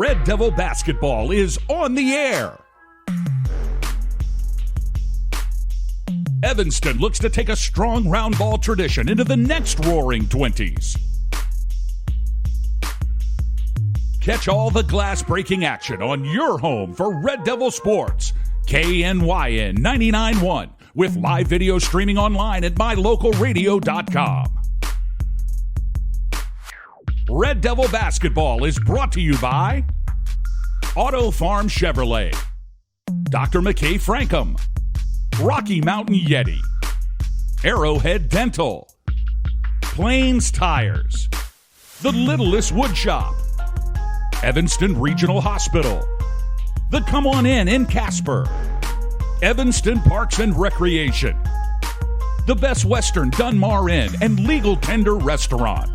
Red Devil basketball is on the air. Evanston looks to take a strong round ball tradition into the next roaring 20s. Catch all the glass-breaking action on your home for Red Devil Sports, KNYN 99.1, with live video streaming online at mylocalradio.com. Red Devil basketball is brought to you by Auto Farm Chevrolet, Dr. McKay Frankham, Rocky Mountain Yeti, Arrowhead Dental, Plains Tires, The Littlest Wood Shop, Evanston Regional Hospital, The Come On In Casper, Evanston Parks and Recreation, The Best Western Dunmar Inn and Legal Tender Restaurant,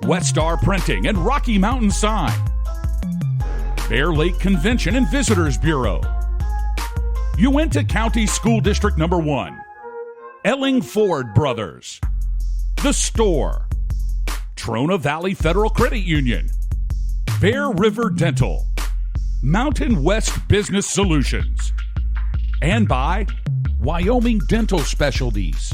Westar Printing and Rocky Mountain Sign, Bear Lake Convention and Visitors Bureau, Uinta County School District Number 1, Elling Ford Brothers, The Store, Trona Valley Federal Credit Union, Bear River Dental, Mountain West Business Solutions, and by Wyoming Dental Specialties.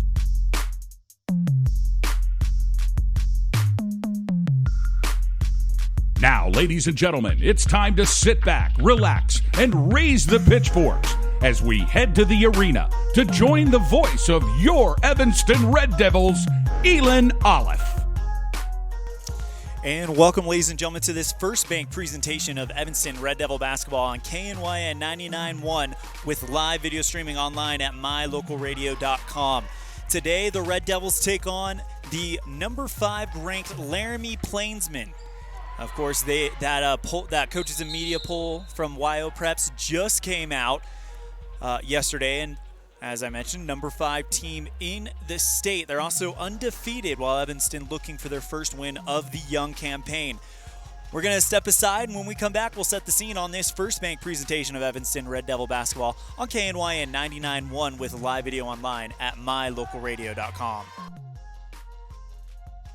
Now, ladies and gentlemen, it's time to sit back, relax, and raise the pitchforks as we head to the arena to join the voice of your Evanston Red Devils, ELAN OLLIFF. And welcome, ladies and gentlemen, to this First Bank presentation of Evanston Red Devil basketball on KNYN 99.1 with live video streaming online at mylocalradio.com. Today, the Red Devils take on the number 5 ranked lARAMIE Plainsmen. Of course, that coaches and media poll from WyoPreps just came out yesterday, and as I mentioned, number 5 team in the state. They're also undefeated, while Evanston looking for their first win of the young campaign. We're going to step aside, and when we come back, we'll set the scene on this First Bank presentation of Evanston Red Devil basketball on KNYN 99.1 with live video online at mylocalradio.com.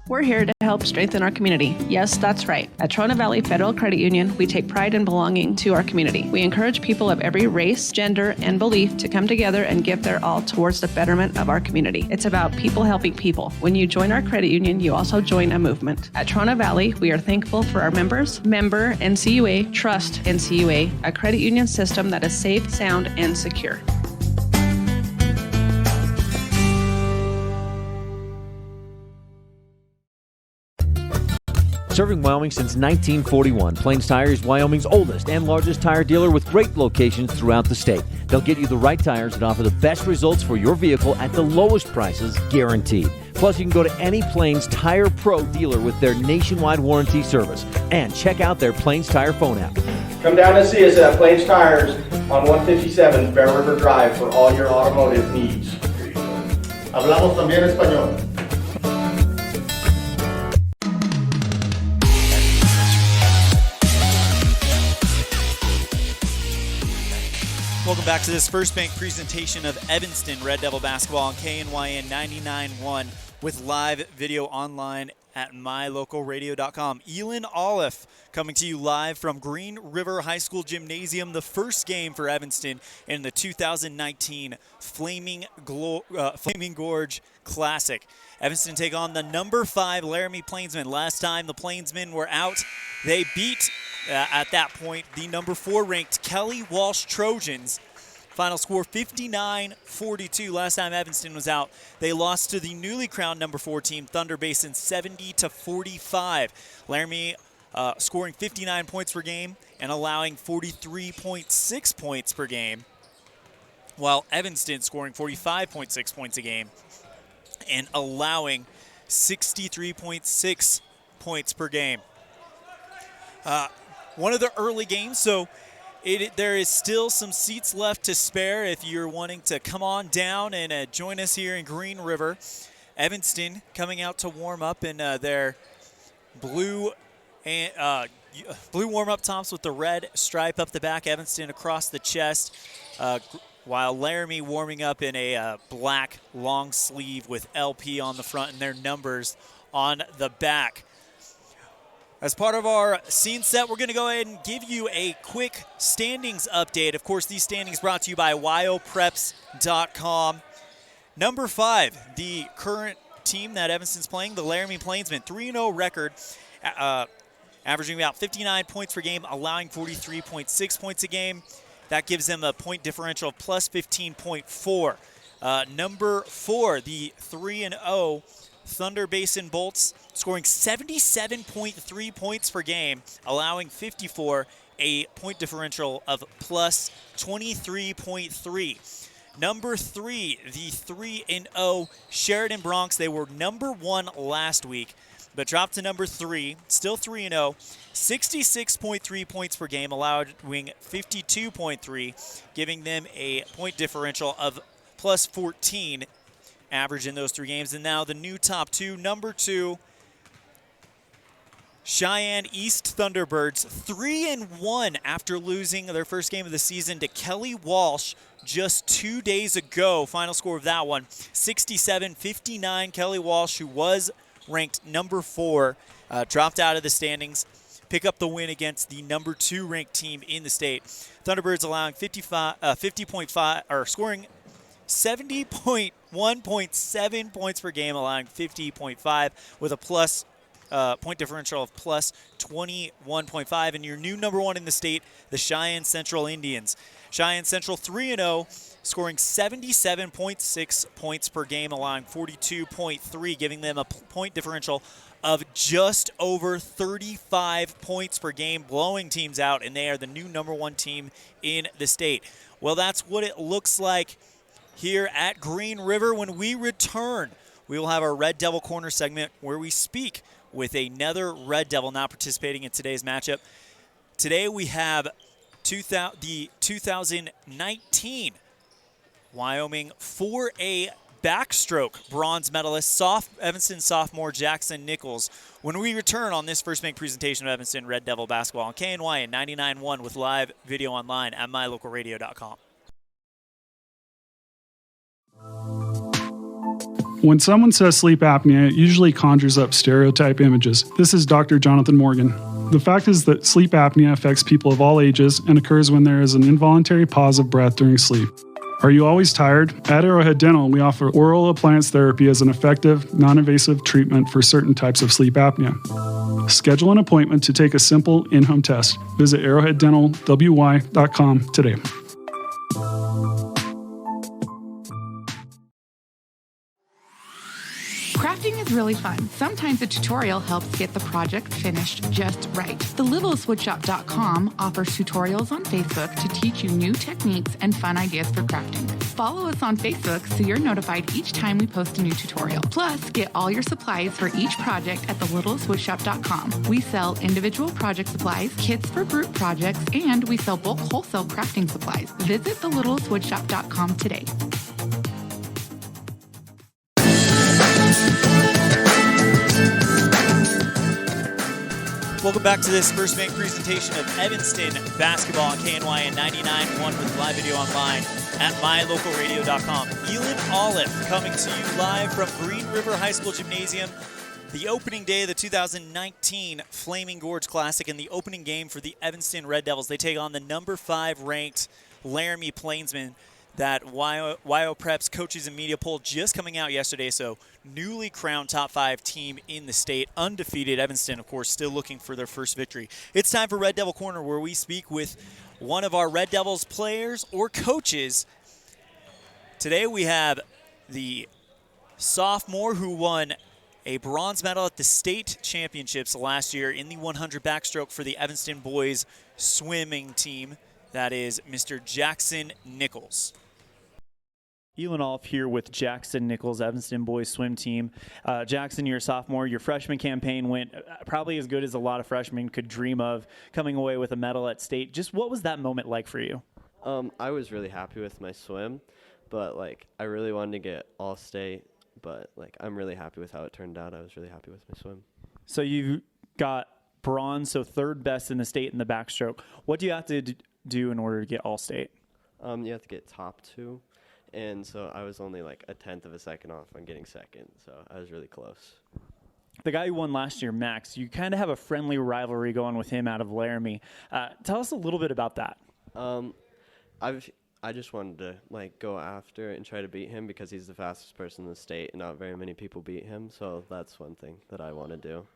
We're here to help strengthen our community. Yes, that's right. At Trona Valley Federal Credit Union, we take pride in belonging to our community. We encourage people of every race, gender, and belief to come together and give their all towards the betterment of our community. It's about people helping people. When you join our credit union, you also join a movement. At Trona Valley, we are thankful for our members, member NCUA, trust NCUA, a credit union system that is safe, sound, and secure. Serving Wyoming since 1941, Plains Tire is Wyoming's oldest and largest tire dealer with great locations throughout the state. They'll get you the right tires that offer the best results for your vehicle at the lowest prices, guaranteed. Plus, you can go to any Plains Tire Pro dealer with their nationwide warranty service. And check out their Plains Tire phone app. Come down and see us at Plains Tires on 157 Bear River Drive for all your automotive needs. Hablamos también español. Welcome back to this First Bank presentation of Evanston Red Devil basketball on KNYN 99.1 with live video online at mylocalradio.com. ELAN OLLIFF coming to you live from Green River High School Gymnasium, the first game for Evanston in the 2019 Flaming Gorge Classic. Evanston take on the number 5 lARAMIE Plainsmen. Last time the Plainsmen were out, they beat, at that point, the number 4 ranked Kelly Walsh Trojans. Final score 59-42. Last time Evanston was out, they lost to the newly crowned number 4 team, Thunder Basin, 70-45. lARAMIE scoring 59 points per game and allowing 43.6 points per game, while Evanston scoring 45.6 points a game and allowing 63.6 points per game. One of the early games, so there is still some seats left to spare if you're wanting to come on down and join us here in Green River. Evanston coming out to warm up in their blue warm-up tops with the red stripe up the back, Evanston across the chest, while lARAMIE warming up in a black long sleeve with LP on the front and their numbers on the back. As part of our scene set, we're going to go ahead and give you a quick standings update. Of course, these standings brought to you by WyoPreps.com. Number 5, the current team that Evanston's playing, the lARAMIE Plainsmen, 3-0 record, averaging about 59 points per game, allowing 43.6 points a game. That gives them a point differential of plus 15.4. Number 4, the 3-0 Thunder Basin Bolts, scoring 77.3 points per game, allowing 54, a point differential of plus 23.3. Number 3, the 3-0 Sheridan Bronx. They were number 1 last week, but dropped to number 3, still 3-0, 66.3 points per game, allowing 52.3, giving them a point differential of plus 14 average in those 3 games. And now the new top 2, number 2, Cheyenne East Thunderbirds, 3-1 after losing their first game of the season to Kelly Walsh just 2 days ago. Final score of that one, 67-59. Kelly Walsh, who was ranked number 4, dropped out of the standings, pick up the win against the number 2 ranked team in the state. Thunderbirds allowing 50.5, or scoring 70.1.7 points per game, allowing 50.5 with a plus point differential of plus 21.5. And your new number 1 in the state, the Cheyenne Central Indians. Cheyenne Central 3-0, scoring 77.6 points per game, allowing 42.3, giving them a point differential of just over 35 points per game, blowing teams out, and they are the new number 1 team in the state. Well, that's what it looks like here at Green River. When we return, we will have our Red Devil Corner segment where we speak with another Red Devil not participating in today's matchup. Today we have the 2019 Wyoming 4A backstroke bronze medalist, Evanston sophomore Jackson Nichols. When we return on this First Bank presentation of Evanston Red Devil basketball on KNYN 99.1 with live video online at mylocalradio.com. When someone says sleep apnea, it usually conjures up stereotype images. This is Dr. Jonathan Morgan. The fact is that sleep apnea affects people of all ages and occurs when there is an involuntary pause of breath during sleep. Are you always tired? At Arrowhead Dental, we offer oral appliance therapy as an effective, non-invasive treatment for certain types of sleep apnea. Schedule an appointment to take a simple in-home test. Visit arrowheaddentalwy.com today. Crafting is really fun. Sometimes a tutorial helps get the project finished just right. TheLittleSwoodShop.com offers tutorials on Facebook to teach you new techniques and fun ideas for crafting. Follow us on Facebook so you're notified each time we post a new tutorial. Plus, get all your supplies for each project at TheLittleSwoodShop.com. We sell individual project supplies, kits for group projects, and we sell bulk wholesale crafting supplies. Visit TheLittleSwoodShop.com today. Welcome back to this First Bank presentation of Evanston basketball on KNYN 99.1 with live video online at mylocalradio.com. ELAN OLLIFF coming to you live from Green River High School Gymnasium. The opening day of the 2019 Flaming Gorge Classic and the opening game for the Evanston Red Devils. They take on the number 5 ranked lARAMIE Plainsmen. That WyoPreps coaches and media poll just coming out yesterday, so newly crowned top 5 team in the state, undefeated. Evanston, of course, still looking for their first victory. It's time for Red Devil Corner, where we speak with one of our Red Devils players or coaches. Today we have the sophomore who won a bronze medal at the state championships last year in the 100 backstroke for the Evanston boys swimming team. That is Mr. Jackson Nichols. ELAN OLLIFF here with Jackson Nichols, Evanston boys swim team. Jackson, you're a sophomore. Your freshman campaign went probably as good as a lot of freshmen could dream of, coming away with a medal at state. Just what was that moment like for you? I was really happy with my swim, but I really wanted to get all state, but I'm really happy with how it turned out. I was really happy with my swim. So you got bronze, so 3rd best in the state in the backstroke. What do you have to do in order to get all state? You have to get top 2. And so I was only a 1/10 of a second off on getting 2nd, so I was really close. the guy who won last year, Max, you kind of have a friendly rivalry going with him out of Laramie. Tell us a little bit about that. I just wanted to like go after and try to beat him because he's the fastest person in the state, and not very many people beat him. So that's one thing that I want to do.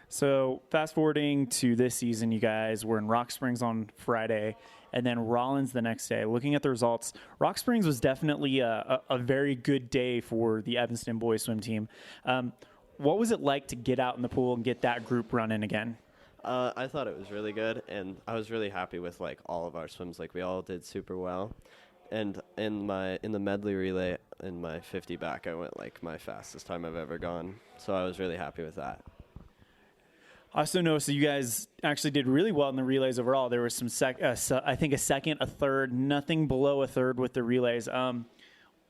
So fast forwarding to this season, you guys were in Rock Springs on Friday, and then Rollins the next day. Looking at the results, Rock Springs was definitely a very good day for the Evanston boys swim team. What was it like to get out in the pool and get that group running again? I thought it was really good, and I was really happy with like all of our swims. Like we all did super well, and in the medley relay in my 50 back, I went like my fastest time I've ever gone. So I was really happy with that. I also noticed that you guys actually did really well in the relays overall. There was some I think a second, a third, nothing below a third with the relays.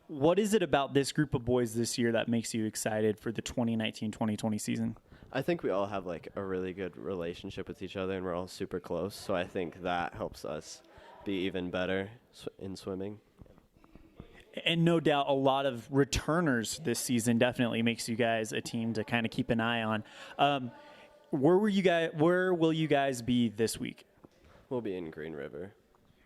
What is it about this group of boys this year that makes you excited for the 2019-2020 season? I think we all have like a really good relationship with each other, and we're all super close. So I think that helps us be even better in swimming. And no doubt a lot of returners this season definitely makes you guys a team to kind of keep an eye on. Where will you guys be this week? We'll be in Green River.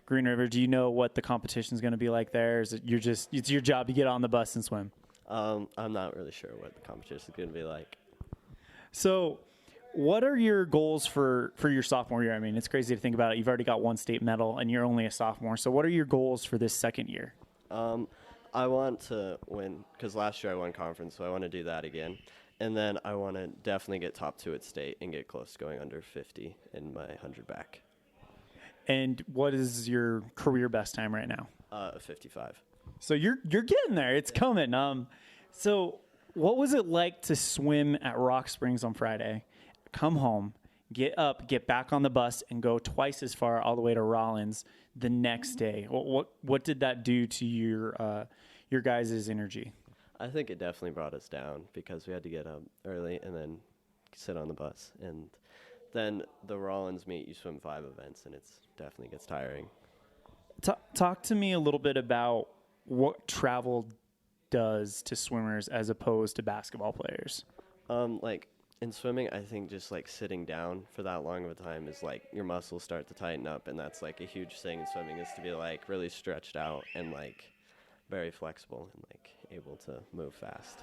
Green River. Do you know what the competition is going to be like there? Is it it's your job to get on the bus and swim? I'm not really sure what the competition is going to be like. So what are your goals for your sophomore year? I mean, it's crazy to think about it. You've already got one state medal and you're only a sophomore. So what are your goals for this second year? I want to win, because last year I won conference, so I want to do that again. And then I want to definitely get top 2 at state and get close to going under 50 in my 100 back. And what is your career best time right now? 55. So you're getting there. It's coming. So what was it like to swim at Rock Springs on Friday, come home, get up, get back on the bus, and go twice as far all the way to Rollins the next day? What did that do to your guys' energy? I think it definitely brought us down because we had to get up early and then sit on the bus. And then the Rollins meet, you swim 5 events, and it definitely gets tiring. Talk to me a little bit about what travel does to swimmers as opposed to basketball players. Like in swimming, I think just like sitting down for that long of a time is like your muscles start to tighten up, and that's like a huge thing in swimming, is to be like really stretched out and like very flexible and like able to move fast.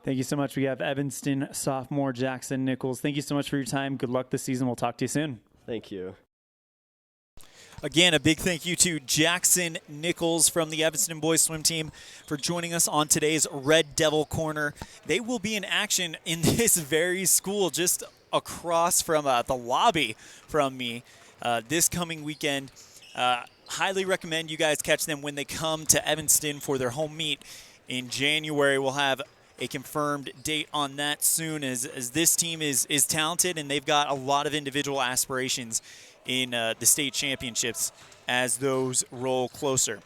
Thank you so much. We have Evanston sophomore Jackson Nichols. Thank you so much for your time. Good luck this season. We'll talk to you soon. Thank you. Again, a big thank you to Jackson Nichols from the Evanston boys swim team for joining us on today's Red Devil Corner. They will be in action in this very school just across from the lobby from me this coming weekend. Highly recommend you guys catch them when they come to Evanston for their home meet in January. We'll have a confirmed date on that soon, as this team is talented, and they've got a lot of individual aspirations in the state championships as those roll closer.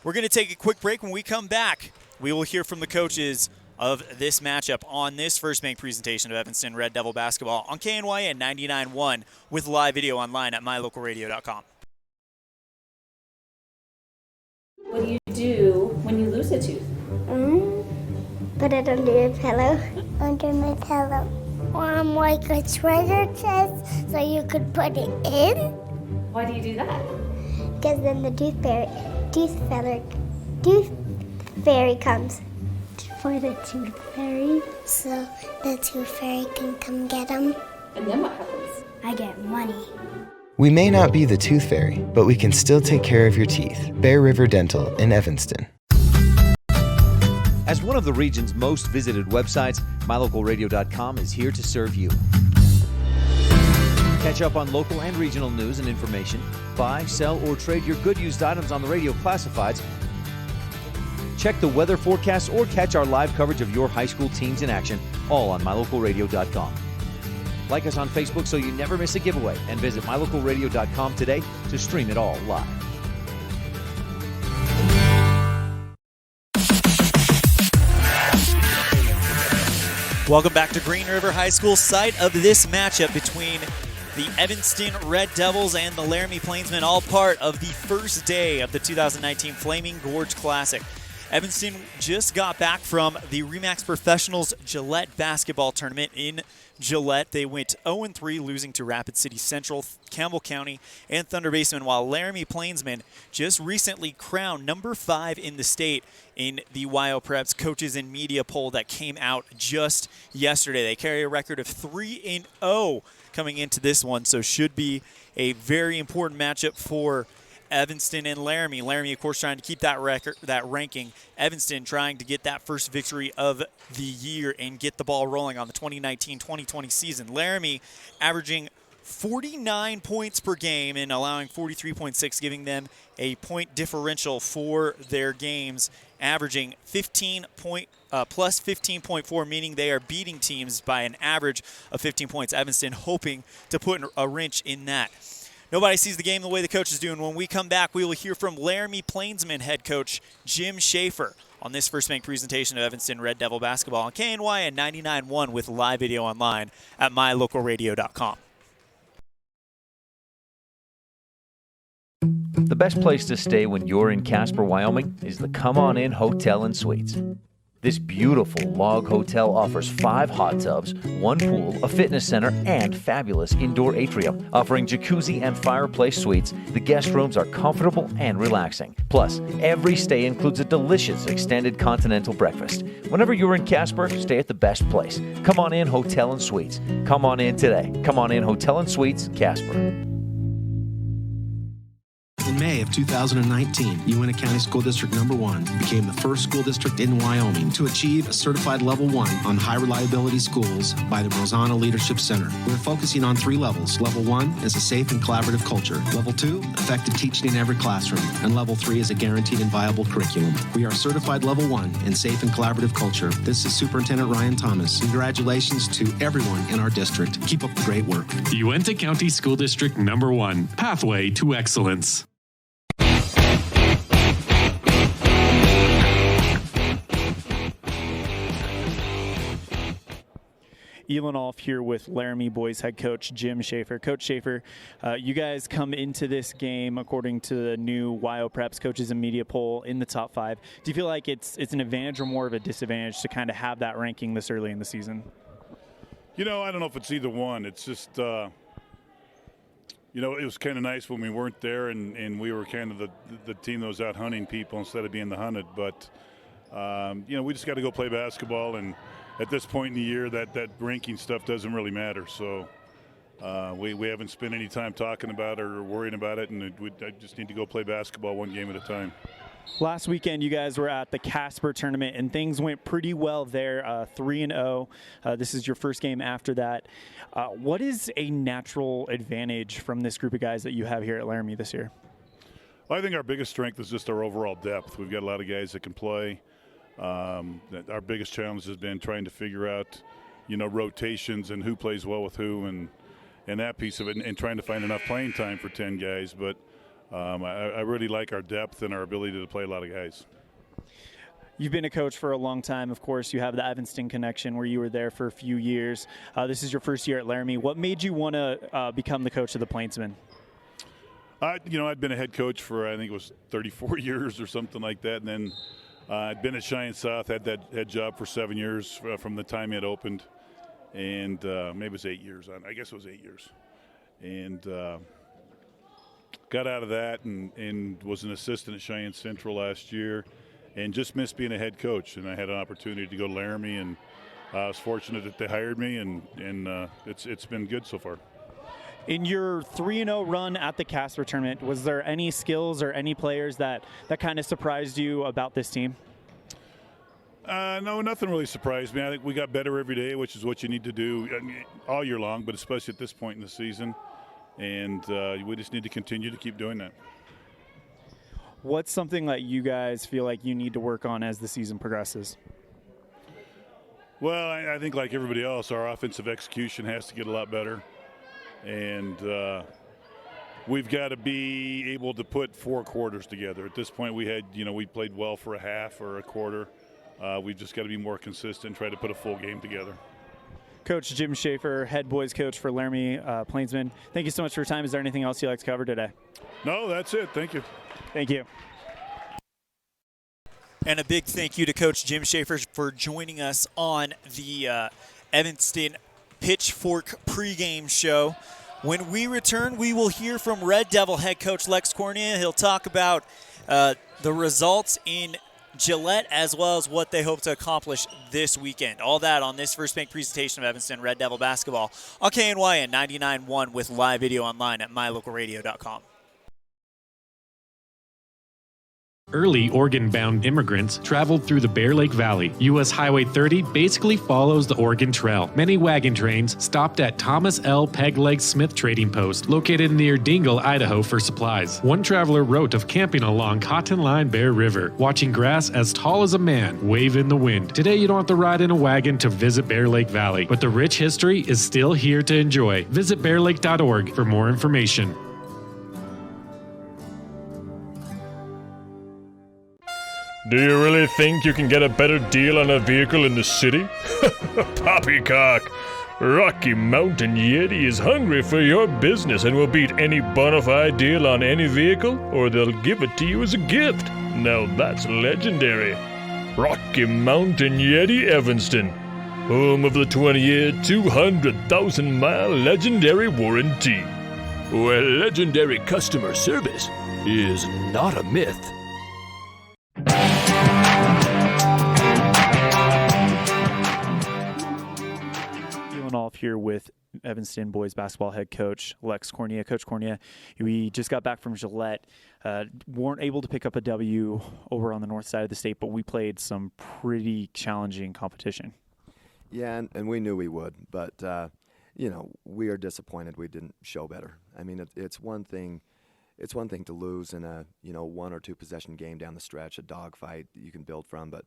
We're going to take a quick break. When we come back, we will hear from the coaches of this matchup on this First Bank presentation of Evanston Red Devil basketball on KNYN 99.1 with live video online at mylocalradio.com. What do you do when you lose a tooth? Put it under your pillow. Under my pillow. Like a treasure chest so you could put it in. Why do you do that? Because then the tooth fairy comes. For the tooth fairy. So the tooth fairy can come get them. And then what happens? I get money. We may not be the tooth fairy, but we can still take care of your teeth. Bear River Dental in Evanston. As one of the region's most visited websites, mylocalradio.com is here to serve you. Catch up on local and regional news and information. Buy, sell, or trade your good used items on the radio classifieds. Check the weather forecast or catch our live coverage of your high school teams in action, all on mylocalradio.com. Like us on Facebook so you never miss a giveaway, and visit mylocalradio.com today to stream it all live. Welcome back to Green River High School, site of this matchup between the Evanston Red Devils and the Laramie Plainsmen, all part of the first day of the 2019 Flaming Gorge Classic. Evanston just got back from the RE/MAX Professionals Gillette basketball tournament in Gillette. They went 0-3, losing to Rapid City Central, Campbell County, and Thunder Baseman, while Laramie Plainsmen just recently crowned number 5 in the state in the WyoPreps Coaches and Media poll that came out just yesterday. They carry a record of 3-0 coming into this one, so should be a very important matchup for Evanston and Laramie. Laramie, of course, trying to keep that record, that ranking. Evanston trying to get that first victory of the year and get the ball rolling on the 2019-2020 season. Laramie averaging 49 points per game and allowing 43.6, giving them a point differential for their games, averaging plus 15.4, meaning they are beating teams by an average of 15 points. Evanston hoping to put a wrench in that. Nobody sees the game the way the coach is doing. When we come back, we will hear from Laramie Plainsman head coach Jim Schaefer on this First Bank presentation of Evanston Red Devil basketball on KNY and 99.1 with live video online at mylocalradio.com. The best place to stay when you're in Casper, Wyoming is the Come On In Hotel and Suites. This beautiful log hotel offers 5 hot tubs, 1 pool, a fitness center, and fabulous indoor atrium. Offering jacuzzi and fireplace suites, the guest rooms are comfortable and relaxing. Plus, every stay includes a delicious extended continental breakfast. Whenever you're in Casper, stay at the best place. Come On In Hotel and Suites. Come on in today. Come On In Hotel and Suites, Casper. In May of 2019, Uintah County School District Number 1 became the first school district in Wyoming to achieve a certified Level 1 on high reliability schools by the Rosanna Leadership Center. We're focusing on 3 levels. Level 1 is a safe and collaborative culture. Level 2, effective teaching in every classroom. And Level 3 is a guaranteed and viable curriculum. We are certified Level 1 in safe and collaborative culture. This is Superintendent Ryan Thomas. Congratulations to everyone in our district. Keep up the great work. Uintah County School District Number 1, Pathway to Excellence. ELAN OLLIFF here with Laramie boys head coach Jim Schaefer. Coach Schaefer, you guys come into this game according to the new WyoPreps Coaches and Media poll in the top 5. Do you feel like it's an advantage or more of a disadvantage to kind of have that ranking this early in the season? You know, I don't know if it's either one. It's just, you know, it was kind of nice when we weren't there and we were kind of the team that was out hunting people instead of being the hunted. But, you know, we just got to go play basketball, and at this point in the year, that ranking stuff doesn't really matter. So we haven't spent any time talking about it or worrying about it, and I just need to go play basketball one game at a time. Last weekend, you guys were at the Casper tournament, and things went pretty well there, 3-0. This is your first game after that. What is a natural advantage from this group of guys that you have here at Laramie this year? Well, I think our biggest strength is just our overall depth. We've got a lot of guys that can play. Our biggest challenge has been trying to figure out, you know, rotations and who plays well with who and that piece of it, and trying to find enough playing time for 10 guys. But I really like our depth and our ability to play a lot of guys. You've been a coach for a long time. Of course, you have the Evanston connection where you were there for a few years. This is your first year at Laramie. What made you want to become the coach of the Plainsmen? You know, I'd been a head coach for, I think it was 34 years or something like that. And then I'd been at Cheyenne South, had that head job for 7 years from the time it opened. And maybe it was 8 years. I guess it was 8 years. And got out of that and was an assistant at Cheyenne Central last year and just missed being a head coach. And I had an opportunity to go to Laramie, and I was fortunate that they hired me, and it's been good so far. In your 3-0 run at the Casper tournament, was there any skills or any players that kind of surprised you about this team? No, nothing really surprised me. I think we got better every day, which is what you need to do all year long, but especially at this point in the season. And we just need to continue to keep doing that. What's something that you guys feel like you need to work on as the season progresses? Well, I think like everybody else, our offensive execution has to get a lot better. And we've got to be able to put 4 quarters together. At this point, we played well for a half or a quarter. We've just got to be more consistent and try to put a full game together. Coach Jim Schaefer, head boys coach for Laramie Plainsmen, thank you so much for your time. Is there anything else you'd like to cover today? No, that's it. Thank you. Thank you. And a big thank you to Coach Jim Schaefer for joining us on the Evanston Pitchfork pregame show. When we return, we will hear from Red Devil head coach Lex Cornea. He'll talk about the results in Gillette as well as what they hope to accomplish this weekend. All that on this First Bank presentation of Evanston Red Devil basketball on KNYN 99.1 with live video online at mylocalradio.com. Early Oregon-bound immigrants traveled through the Bear Lake Valley. U.S. Highway 30 basically follows the Oregon Trail. Many wagon trains stopped at Thomas L. Pegleg Smith Trading Post, located near Dingle, Idaho, for supplies. One traveler wrote of camping along Cotton Line Bear River, watching grass as tall as a man wave in the wind. Today, you don't have to ride in a wagon to visit Bear Lake Valley, but the rich history is still here to enjoy. Visit bearlake.org for more information. Do you really think you can get a better deal on a vehicle in the city? Poppycock! Rocky Mountain Yeti is hungry for your business and will beat any bona fide deal on any vehicle, or they'll give it to you as a gift. Now that's legendary. Rocky Mountain Yeti Evanston, home of the 20-year, 200,000-mile legendary warranty, where legendary customer service is not a myth. Off here with Evanston boys basketball head coach Lex Cornea. Coach Cornea, we just got back from Gillette. Weren't able to pick up a W over on the north side of the state, but we played some pretty challenging competition. Yeah, and we knew we would, but we are disappointed we didn't show better. I mean, it's one thing. It's one thing to lose in a 1 or 2 possession game down the stretch, a dogfight you can build from, but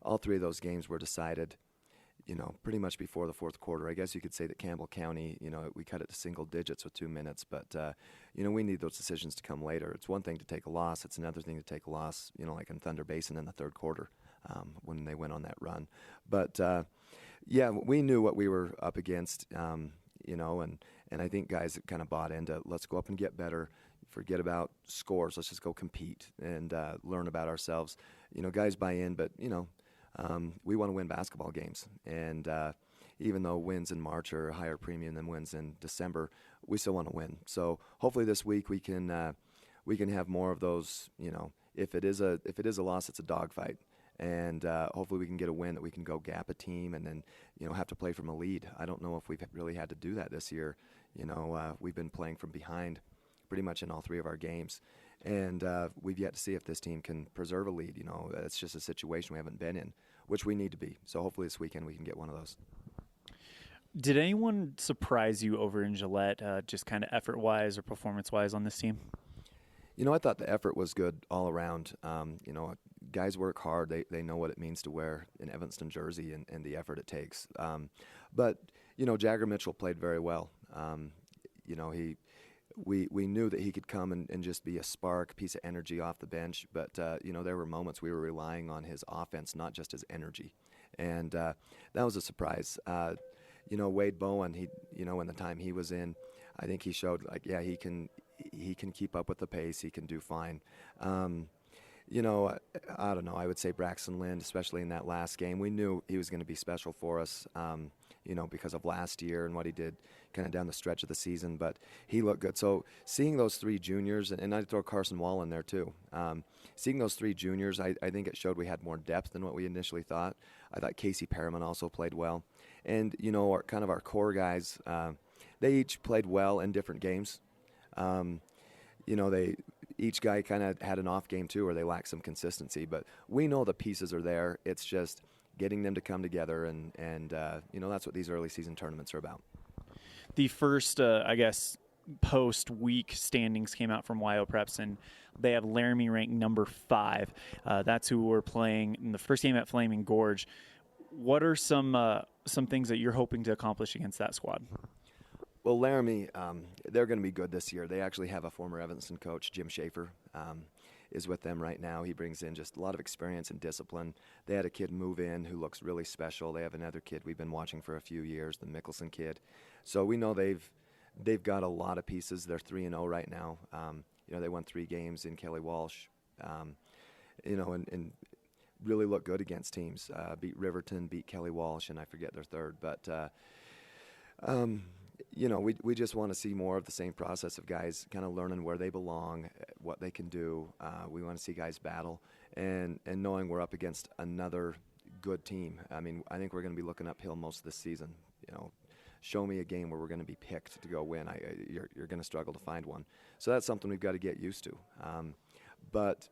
all 3 of those games were decided pretty much before the fourth quarter. I guess you could say that Campbell County, we cut it to single digits with 2 minutes, but, we need those decisions to come later. It's one thing to take a loss. It's another thing to take a loss, like in Thunder Basin in the third quarter when they went on that run. But, we knew what we were up against, and I think guys kind of bought into let's go up and get better, forget about scores, let's just go compete and learn about ourselves. Guys buy in, but, we want to win basketball games, and even though wins in March are a higher premium than wins in December, we still want to win. So hopefully this week we can have more of those. If it is a loss, it's a dogfight, and hopefully we can get a win that we can go gap a team and then have to play from a lead. I don't know if we've really had to do that this year. We've been playing from behind pretty much in all 3 of our games. And we've yet to see if this team can preserve a lead. It's just a situation we haven't been in, which we need to be. So hopefully this weekend we can get one of those. Did anyone surprise you over in Gillette, just kind of effort-wise or performance-wise on this team? I thought the effort was good all around. Guys work hard. They know what it means to wear an Evanston jersey and the effort it takes. But Jagger Mitchell played very well. We knew that he could come and just be a spark, piece of energy off the bench. But, there were moments we were relying on his offense, not just his energy. And that was a surprise. Wade Bowen, in the time he was in, I think he showed, he can keep up with the pace. He can do fine. I don't know. I would say Braxton Lind, especially in that last game, we knew he was going to be special for us, because of last year and what he did kind of down the stretch of the season. But he looked good. So seeing those 3 juniors, and I'd throw Carson Wall in there too, seeing those 3 juniors, I think it showed we had more depth than what we initially thought. I thought Casey Perriman also played well. And, our core guys, they each played well in different games. Each guy kind of had an off game too, or they lacked some consistency. But we know the pieces are there. It's just getting them to come together, and that's what these early season tournaments are about. The first, post-week standings came out from WyoPreps, and they have lARAMIE ranked number 5. That's who we're playing in the first game at Flaming Gorge. What are some things that you're hoping to accomplish against that squad? Well, lARAMIE, they're going to be good this year. They actually have a former Evanston coach, Jim Schaefer, is with them right now. He brings in just a lot of experience and discipline. They had a kid move in who looks really special. They have another kid we've been watching for a few years, the Mickelson kid. So we know they've got a lot of pieces. They're 3-0 right now. They won 3 games in Kelly Walsh. and really look good against teams. Beat Riverton, beat Kelly Walsh, and I forget their third. But, we just want to see more of the same process of guys kind of learning where they belong, what they can do. We want to see guys battle, and knowing we're up against another good team. I mean, I think we're going to be looking uphill most of this season. Show me a game where we're going to be picked to go win. You're going to struggle to find one. So that's something we've got to get used to. But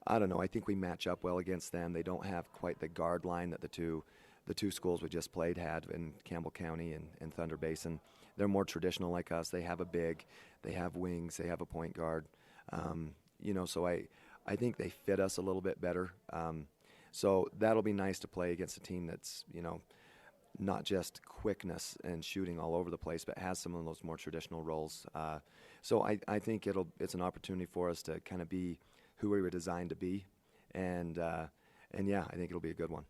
I don't know. I think we match up well against them. They don't have quite the guard line that the two schools we just played had in Campbell County and Thunder Basin. They're more traditional like us. They have a big, they have wings, they have a point guard. So I think they fit us a little bit better. So that'll be nice to play against a team that's, not just quickness and shooting all over the place, but has some of those more traditional roles. So I think it's an opportunity for us to kind of be who we were designed to be. And yeah, I think it'll be a good one.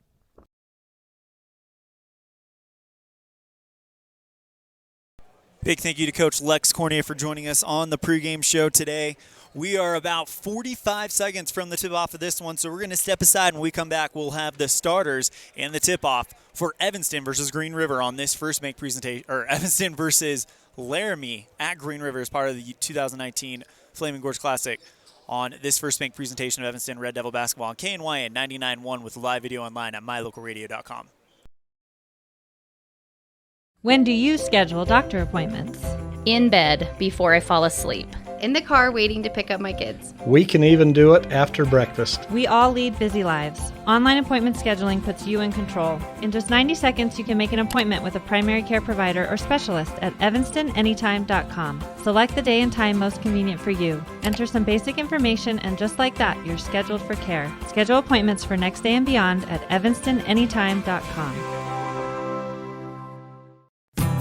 Big thank you to Coach Lex Cornier for joining us on the pregame show today. We are about 45 seconds from the tip-off of this one, so we're going to step aside. When we come back, we'll have the starters and the tip-off for Evanston versus Green River on this first make presentation, or Evanston versus lARAMIE at Green River as part of the 2019 Flaming Gorge Classic on this first bank presentation of Evanston Red Devil basketball on KNYN 99.1 with live video online at mylocalradio.com. When do you schedule doctor appointments? In bed before I fall asleep. In the car waiting to pick up my kids. We can even do it after breakfast. We all lead busy lives. Online appointment scheduling puts you in control. In just 90 seconds, you can make an appointment with a primary care provider or specialist at evanstonanytime.com. Select the day and time most convenient for you. Enter some basic information, and just like that, you're scheduled for care. Schedule appointments for next day and beyond at evanstonanytime.com.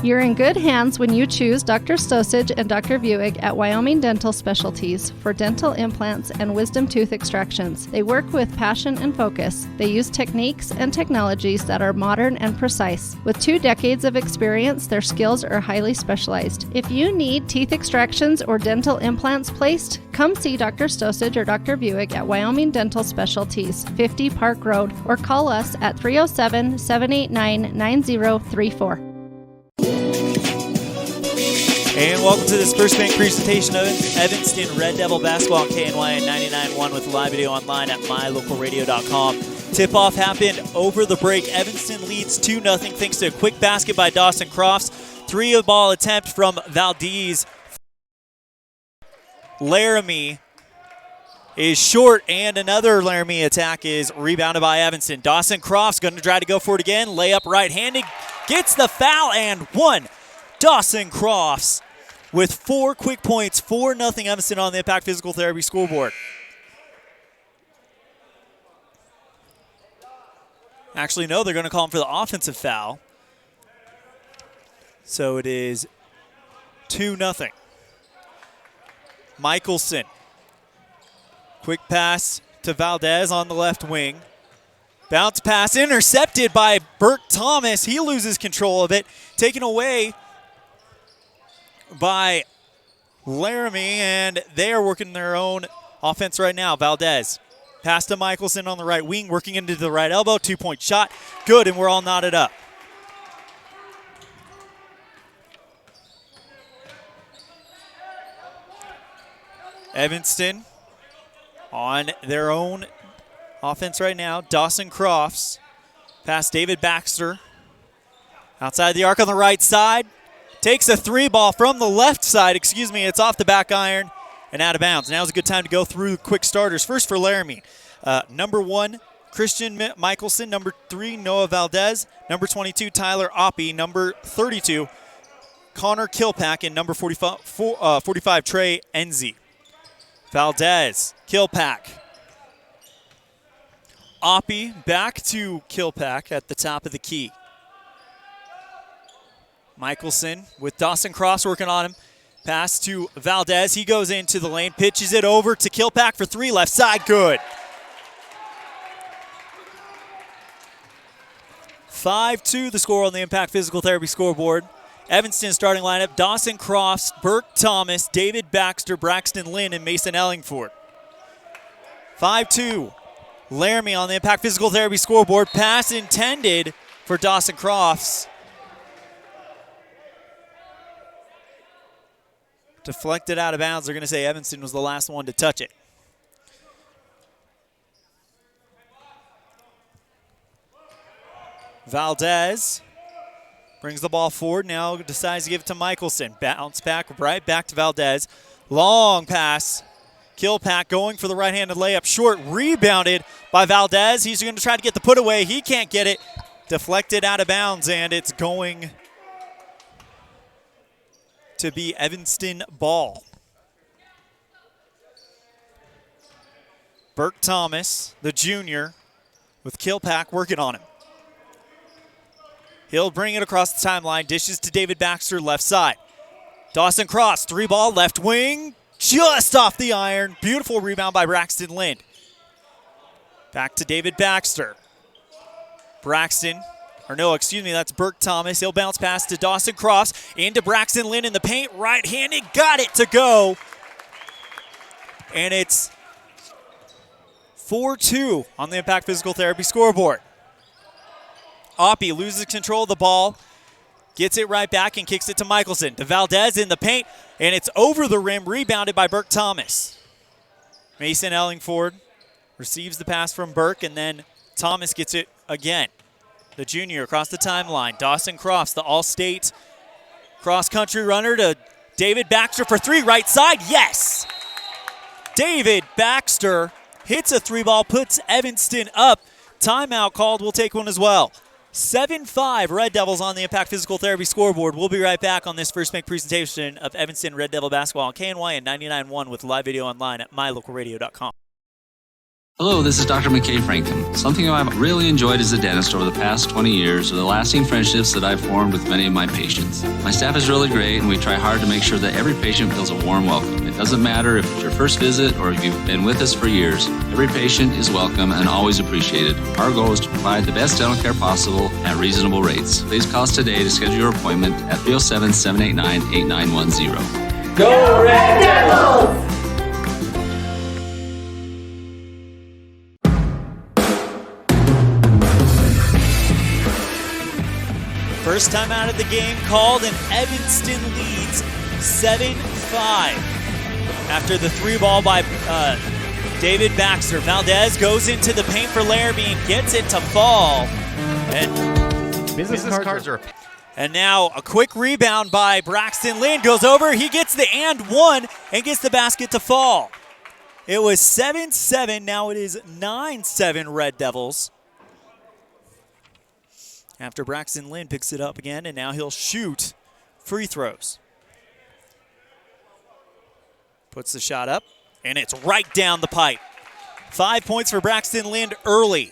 You're in good hands when you choose Dr. Stosage and Dr. Buick at Wyoming Dental Specialties for dental implants and wisdom tooth extractions. They work with passion and focus. They use techniques and technologies that are modern and precise. With 2 decades of experience, their skills are highly specialized. If you need teeth extractions or dental implants placed, come see Dr. Stosage or Dr. Buick at Wyoming Dental Specialties, 50 Park Road, or call us at 307-789-9034. And welcome to this first bank presentation of Evanston Red Devil basketball on KNYN 99.1 with live video online at mylocalradio.com. Tip-off happened over the break. Evanston leads 2-0 thanks to a quick basket by Dawson Crofts. 3-ball attempt from Valdez. lARAMIE is short, and another lARAMIE attack is rebounded by Evanston. Dawson Crofts going to try to go for it again. Layup right-handed. Gets the foul and one. Dawson Crofts with 4 quick points, 4-0 Evanston on the Impact Physical Therapy scoreboard. Actually, no, they're going to call him for the offensive foul. So it is 2-0. Michelson. Quick pass to Valdez on the left wing. Bounce pass intercepted by Burt Thomas. He loses control of it. Taken away by lARAMIE, and they are working their own offense right now. Valdez. Pass to Michelson on the right wing, working into the right elbow. 2-point shot. Good, and we're all knotted up. Evanston on their own offense right now. Dawson Crofts. Past David Baxter. Outside the arc on the right side. Takes a 3-ball from the left side. It's off the back iron and out of bounds. Now's a good time to go through quick starters. First for lARAMIE. Number 1, Christian Michelson. Number 3, Noah Valdez. Number 22, Tyler Oppie. Number 32, Connor Kilpack. And number 45, Trey Enzi. Valdez, Kilpack. Oppie back to Kilpack at the top of the key. Michelson with Dawson Crofts working on him. Pass to Valdez. He goes into the lane, pitches it over to Kilpack for 3, left side, good. 5-2 the score on the Impact Physical Therapy scoreboard. Evanston starting lineup, Dawson Crofts, Burke Thomas, David Baxter, Braxton Lynn, and Mason Ellingford. 5-2. Laramie on the Impact Physical Therapy scoreboard. Pass intended for Dawson Crofts. Deflected out of bounds. They're going to say Evanston was the last one to touch it. Valdez brings the ball forward. Now decides to give it to Michelson. Bounce back, right back to Valdez. Long pass. Kilpack going for the right-handed layup. Short, rebounded by Valdez. He's going to try to get the put away. He can't get it. Deflected out of bounds, and it's going to be Evanston ball. Burke Thomas, the junior, with Kilpack working on him. He'll bring it across the timeline. Dishes to David Baxter, left side. Dawson Cross, 3-ball, left wing. Just off the iron. Beautiful rebound by Braxton Lind. Back to David Baxter. That's Burke Thomas. He'll bounce pass to Dawson Cross. Into Braxton Lind in the paint. Right-handed. Got it to go. And it's 4-2 on the Impact Physical Therapy scoreboard. Oppie loses control of the ball. Gets it right back and kicks it to Michelson. To Valdez in the paint, and it's over the rim, rebounded by Burke Thomas. Mason Ellingford receives the pass from Burke, and then Thomas gets it again. The junior across the timeline. Dawson Crofts, the all-state cross-country runner, to David Baxter for three, right side. Yes! David Baxter hits a 3-ball, puts Evanston up. Timeout called. We'll take one as well. 7-5 Red Devils on the Impact Physical Therapy scoreboard. We'll be right back on this first make presentation of Evanston Red Devil basketball on KNY and 99.1 with live video online at mylocalradio.com. Hello, this is Dr. McKay Frankham. Something I've really enjoyed as a dentist over the past 20 years are the lasting friendships that I've formed with many of my patients. My staff is really great, and we try hard to make sure that every patient feels a warm welcome. It doesn't matter if it's your first visit or if you've been with us for years. Every patient is welcome and always appreciated. Our goal is to provide the best dental care possible at reasonable rates. Please call us today to schedule your appointment at 307-789-8910. Go Red Devils! First time out of the game called, and Evanston leads 7-5. After the 3-ball by David Baxter. Valdez goes into the paint for Laramie and gets it to fall. And business cards are... And now a quick rebound by Braxton Lind. Goes over, he gets the and one and gets the basket to fall. It was 7-7, now it is 9-7 Red Devils. After Braxton Lind picks it up again, and now he'll shoot free throws. Puts the shot up, and it's right down the pipe. 5 points for Braxton Lind early.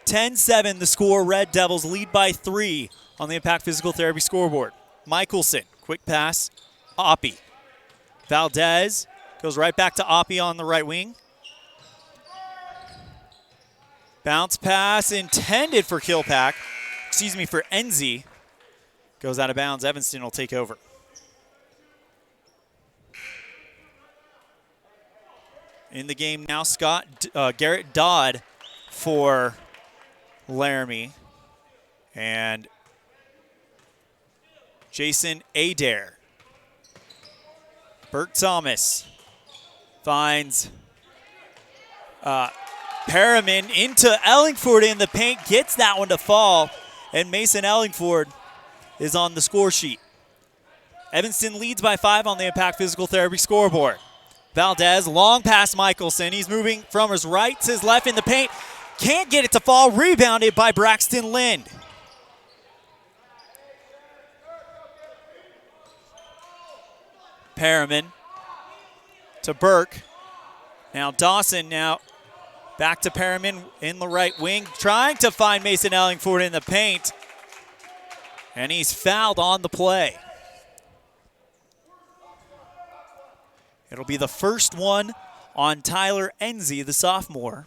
10-7 the score. Red Devils lead by 3 on the Impact Physical Therapy scoreboard. Michelson, quick pass, Oppie. Valdez goes right back to Oppie on the right wing. Bounce pass intended for Kilpack. For Enzi. Goes out of bounds. Evanston will take over. In the game now, Garrett Dodd for Laramie. And Jason Adair. Burke Thomas finds Perriman into Ellingford in the paint, gets that one to fall, and Mason Ellingford is on the score sheet. Evanston leads by 5 on the Impact Physical Therapy scoreboard. Valdez, long pass Michelson. He's moving from his right to his left in the paint. Can't get it to fall, rebounded by Braxton Lind. Perriman to Burke. Now Dawson back to Perriman in the right wing, trying to find Mason Ellingford in the paint. And he's fouled on the play. It'll be the first one on Tyler Enzi, the sophomore.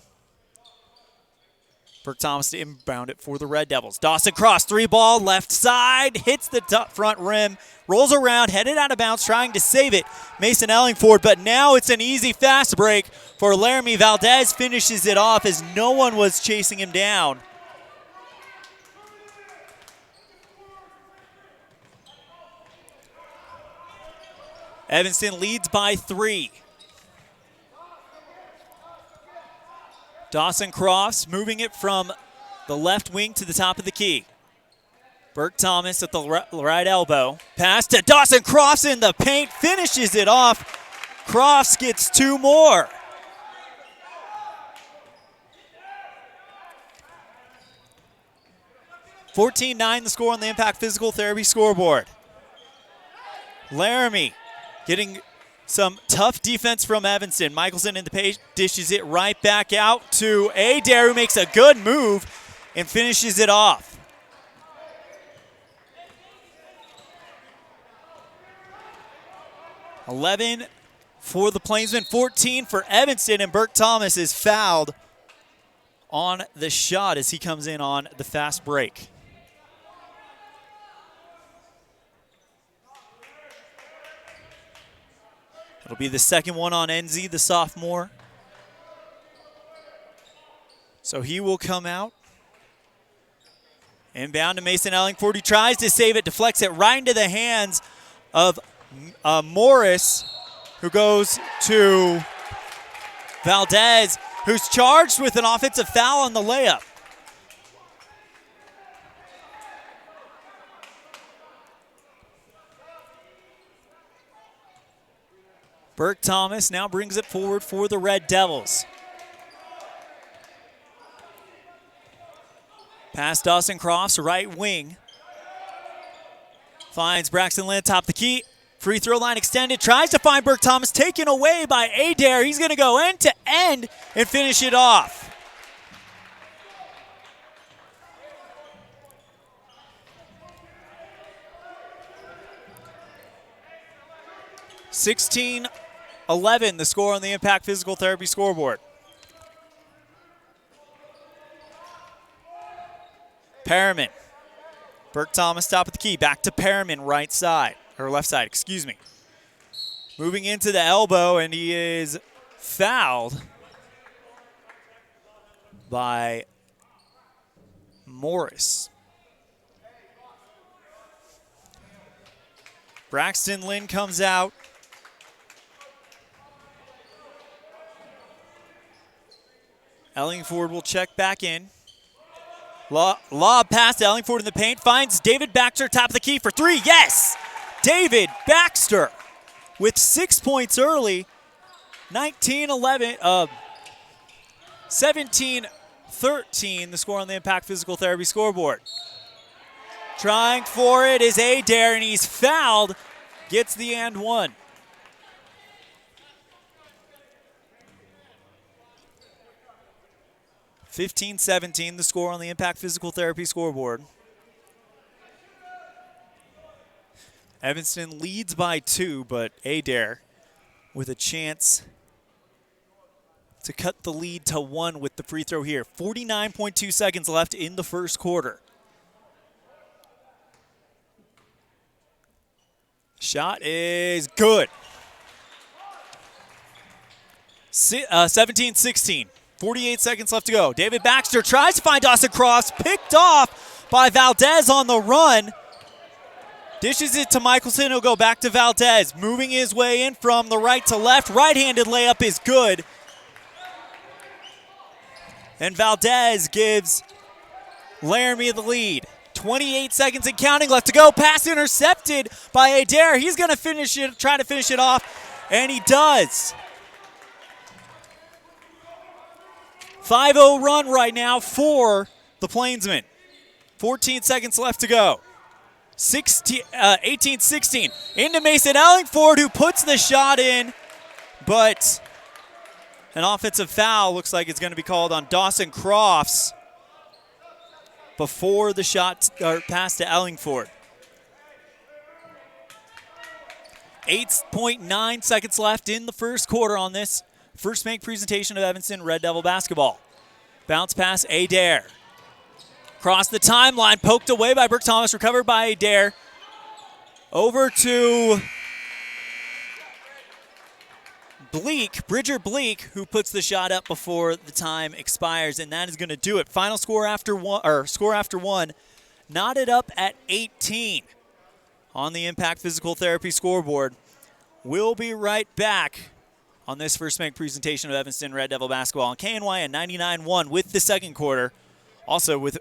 Burke Thomas to inbound it for the Red Devils. Dawson Cross, 3-ball, left side, hits the front rim, rolls around, headed out of bounds, trying to save it. Mason Ellingford, but now it's an easy fast break for lARAMIE. Valdez finishes it off as no one was chasing him down. Evanston leads by 3. Dawson Crofts moving it from the left wing to the top of the key. Burke Thomas at the right elbow. Pass to Dawson Crofts in the paint, finishes it off. Crofts gets 2 more. (14-9) the score on the Impact Physical Therapy scoreboard. lARAMIE getting some tough defense from Evanston. Michelson in the paint dishes it right back out to Adair, who makes a good move and finishes it off. (11) for the Plainsmen, 14 for Evanston, and Burke Thomas is fouled on the shot as he comes in on the fast break. It'll be the second one on NZ, the sophomore. So he will come out. Inbound to Mason Ellingford. He tries to save it, deflects it right into the hands of Morris, who goes to Valdez, who's charged with an offensive foul on the layup. Burke Thomas now brings it forward for the Red Devils. Pass Dawson Crofts, right wing. Finds Braxton Lynn, top of the key. Free throw line extended, tries to find Burke Thomas, taken away by Adair. He's going to go end to end and finish it off. (16-11) the score on the Impact Physical Therapy scoreboard. Perriman. Burke Thomas top of the key. Back to Perriman, right side. Or left side, excuse me. Moving into the elbow, and he is fouled by Morris. Braxton Lynn comes out. Ellingford will check back in. Lob pass to Ellingford in the paint. Finds David Baxter, top of the key for 3. Yes! David Baxter with 6 points early. 17-13 the score on the Impact Physical Therapy scoreboard. Trying for it is Adair, and he's fouled. Gets the and one. (15-17) the score on the Impact Physical Therapy scoreboard. Evanston leads by 2, but Adair with a chance to cut the lead to 1 with the free throw here. 49.2 seconds left in the first quarter. Shot is good. 17-16. 48 seconds left to go. David Baxter tries to find Dawson Crofts, picked off by Valdez on the run. Dishes it to Michelson, who'll go back to Valdez. Moving his way in from the right to left. Right-handed layup is good. And Valdez gives lARAMIE the lead. 28 seconds and counting left to go. Pass intercepted by Adair. He's going to finish it, try to finish it off, and he does. 5-0 run right now for the Plainsmen. 14 seconds left to go. 18-16 into Mason Ellingford, who puts the shot in, but an offensive foul looks like it's going to be called on Dawson Crofts before the shot or pass to Ellingford. 8.9 seconds left in the first quarter on this First Bank presentation of Evanston Red Devil basketball. Bounce pass, Adair. Across the timeline, poked away by Brooke Thomas, recovered by Adair. Over to Bridger Bleak, who puts the shot up before the time expires, and that is going to do it. Final score after one, knotted up at 18 on the Impact Physical Therapy scoreboard. We'll be right back on this first bank presentation of Evanston Red Devil basketball on KNYN 99.1 with the second quarter, also with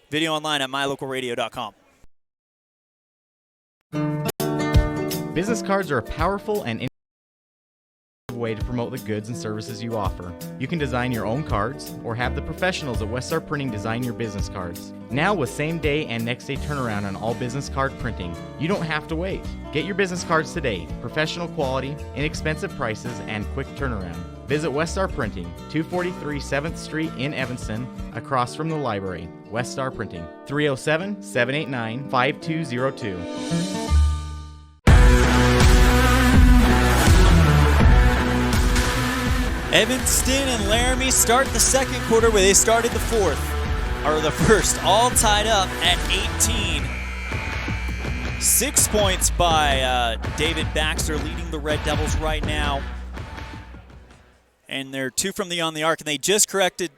video online at mylocalradio.com. Business cards are a powerful and way to promote the goods and services you offer. You can design your own cards or have the professionals at Westar Printing design your business cards. Now with same day and next day turnaround on all business card printing, you don't have to wait. Get your business cards today. Professional quality, inexpensive prices, and quick turnaround. Visit Westar Printing, 243 7th Street in Evanston, across from the library. Westar Printing, 307-789-5202. Evanston and lARAMIE start the second quarter where they started the first, all tied up at 18. 6 points by David Baxter, leading the Red Devils right now. And they're 2 from on the arc, and they just corrected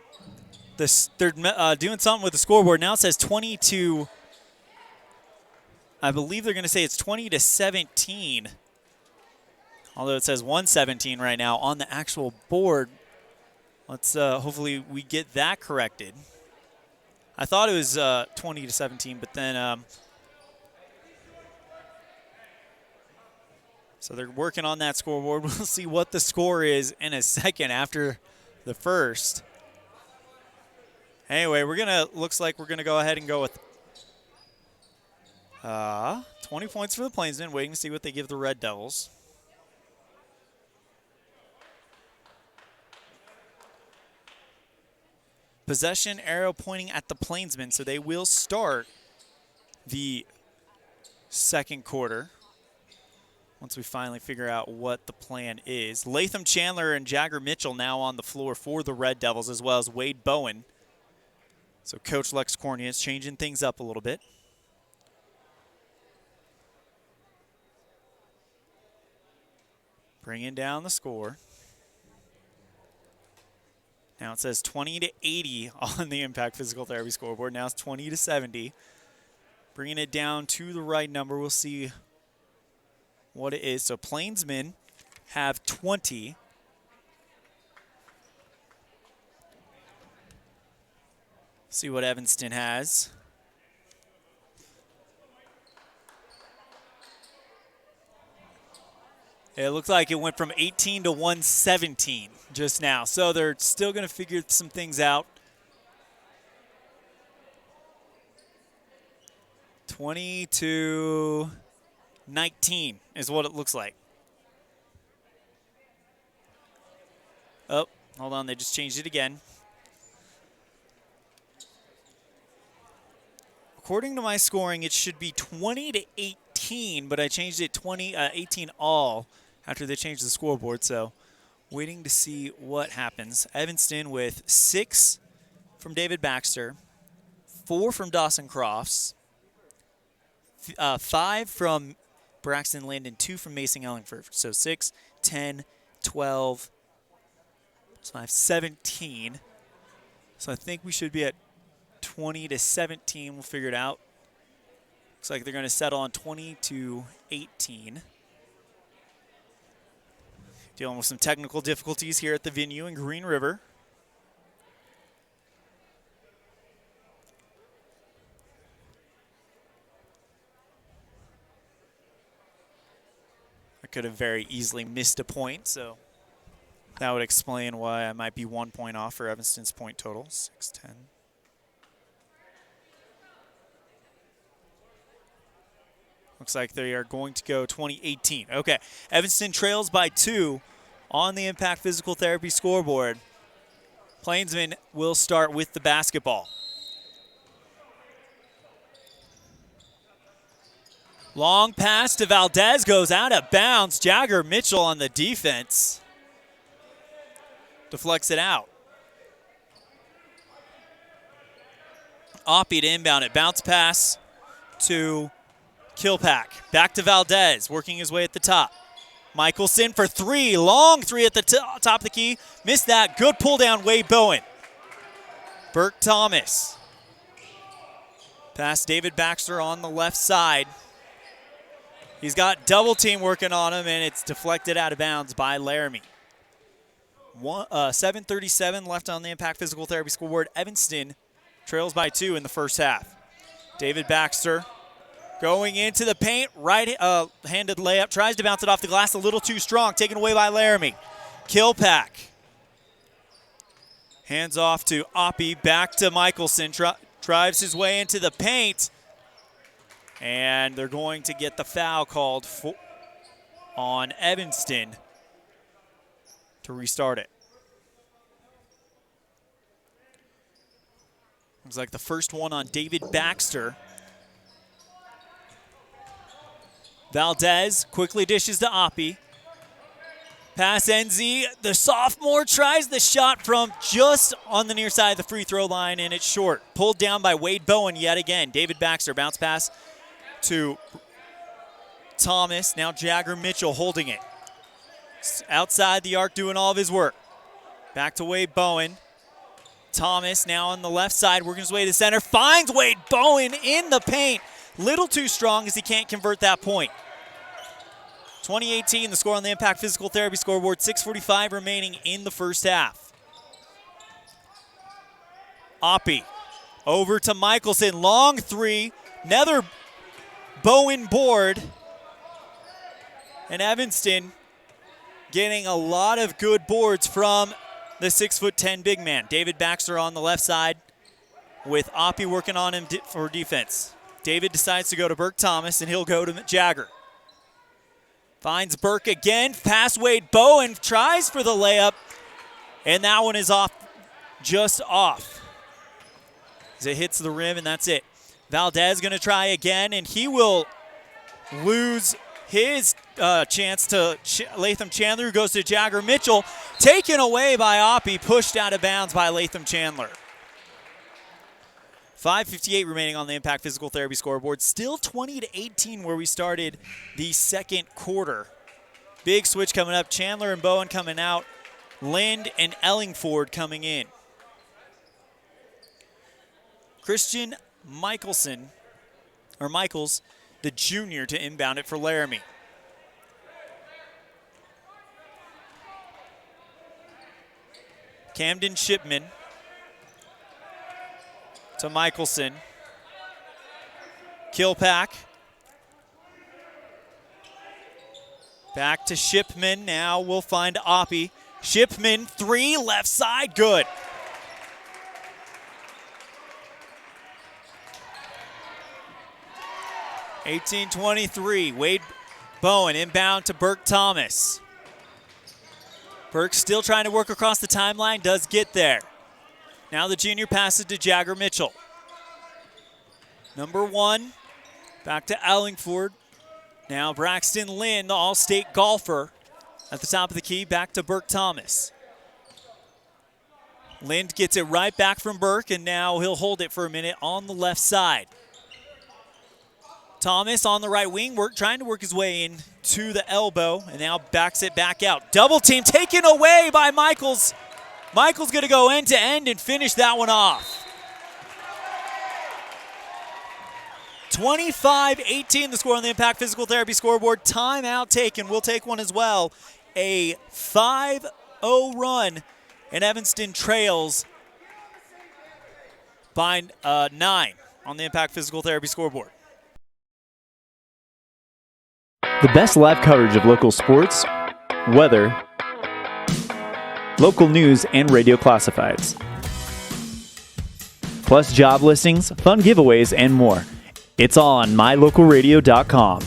this. They're doing something with the scoreboard. Now it says 22. I believe they're going to say it's 20-17. Although it says 117 right now on the actual board. Let's hopefully we get that corrected. I thought it was 20-17, but then so they're working on that scoreboard. We'll see what the score is in a second after the first. Anyway, looks like we're gonna go ahead and go with 20 points for the Plainsmen, waiting to see what they give the Red Devils. Possession arrow pointing at the Plainsmen, so they will start the second quarter once we finally figure out what the plan is. Latham Chandler and Jagger Mitchell now on the floor for the Red Devils, as well as Wade Bowen. So Coach Lex Cornea is changing things up a little bit. Bringing down the score. Now it says 20-80 on the Impact Physical Therapy scoreboard. Now it's 20-70. Bringing it down to the right number. We'll see what it is. So Plainsmen have 20. See what Evanston has. It looks like it went from 18 to 117 just now. So they're still going to figure some things out. 20-19 is what it looks like. Oh, hold on. They just changed it again. According to my scoring, it should be 20-18, but I changed it 18 all after they changed the scoreboard. So waiting to see what happens. Evanston with 6 from David Baxter, 4 from Dawson Crofts, 5 from Braxton Landon, 2 from Mason Ellingford. So 6, 10, 12, 5, 17. So I think we should be at 20-17. We'll figure it out. Looks like they're going to settle on 20-18. Dealing with some technical difficulties here at the venue in Green River. I could have very easily missed a point, so that would explain why I might be 1 point off for Evanston's point total, 6-10. Looks like they are going to go 20-18. Okay, Evanston trails by 2 on the Impact Physical Therapy scoreboard. Plainsmen will start with the basketball. Long pass to Valdez, goes out of bounds. Jagger Mitchell on the defense deflects it out. Oppie to inbound it. Bounce pass to Kilpack. Back to Valdez, working his way at the top. Michelson for three. Long three at the top of the key. Missed that. Good pull down, Wade Bowen. Burke Thomas. Pass David Baxter on the left side. He's got double team working on him, and it's deflected out of bounds by lARAMIE. 7:37 left on the Impact Physical Therapy scoreboard. Evanston trails by 2 in the first half. David Baxter going into the paint, right-handed layup, tries to bounce it off the glass, a little too strong, taken away by lARAMIE. Kilpack. Hands off to Oppie, back to Michelson, drives his way into the paint, and they're going to get the foul called on Evanston to restart it. Looks like the first one on David Baxter. Valdez quickly dishes to Oppie. Pass NZ, the sophomore tries the shot from just on the near side of the free throw line, and it's short. Pulled down by Wade Bowen yet again. David Baxter, bounce pass to Thomas. Now Jagger Mitchell holding it. Outside the arc doing all of his work. Back to Wade Bowen. Thomas now on the left side, working his way to center. Finds Wade Bowen in the paint. Little too strong as he can't convert that point. 2018, the score on the Impact Physical Therapy scoreboard, 6:45 remaining in the first half. Oppie over to Michelson, long three, another Bowen board, and Evanston getting a lot of good boards from the 6'10" big man. David Baxter on the left side with Oppie working on him for defense. David decides to go to Burke Thomas, and he'll go to Jagger. Finds Burke again, pass Wade Bowen, tries for the layup, and that one is off, just off. As it hits the rim, and that's it. Valdez gonna try again, and he will lose his chance to Latham Chandler, who goes to Jagger Mitchell, taken away by Oppie, pushed out of bounds by Latham Chandler. 5:58 remaining on the Impact Physical Therapy scoreboard. Still 20-18 where we started the second quarter. Big switch coming up. Chandler and Bowen coming out. Lind and Ellingford coming in. Christian Michaels, the junior, to inbound it for lARAMIE. Camden Shipman to Michelson. Kilpack. Back to Shipman. Now we'll find Oppie. Shipman, three, left side, good. (18-23). Wade Bowen inbound to Burke Thomas. Burke still trying to work across the timeline, does get there. Now the junior passes to Jagger Mitchell. Number 1, back to Ellingford. Now Braxton Lynn, the All-State golfer, at the top of the key, back to Burke Thomas. Lind gets it right back from Burke, and now he'll hold it for a minute on the left side. Thomas on the right wing, trying to work his way in to the elbow, and now backs it back out. Double team taken away by Michaels. Michaels going to go end to end and finish that one off. 25-18 the score on the Impact Physical Therapy scoreboard. Timeout taken. We'll take one as well. A 5-0 run, and Evanston trails by 9 on the Impact Physical Therapy scoreboard. The best live coverage of local sports, weather, local news, and radio classifieds. Plus job listings, fun giveaways, and more. It's all on mylocalradio.com.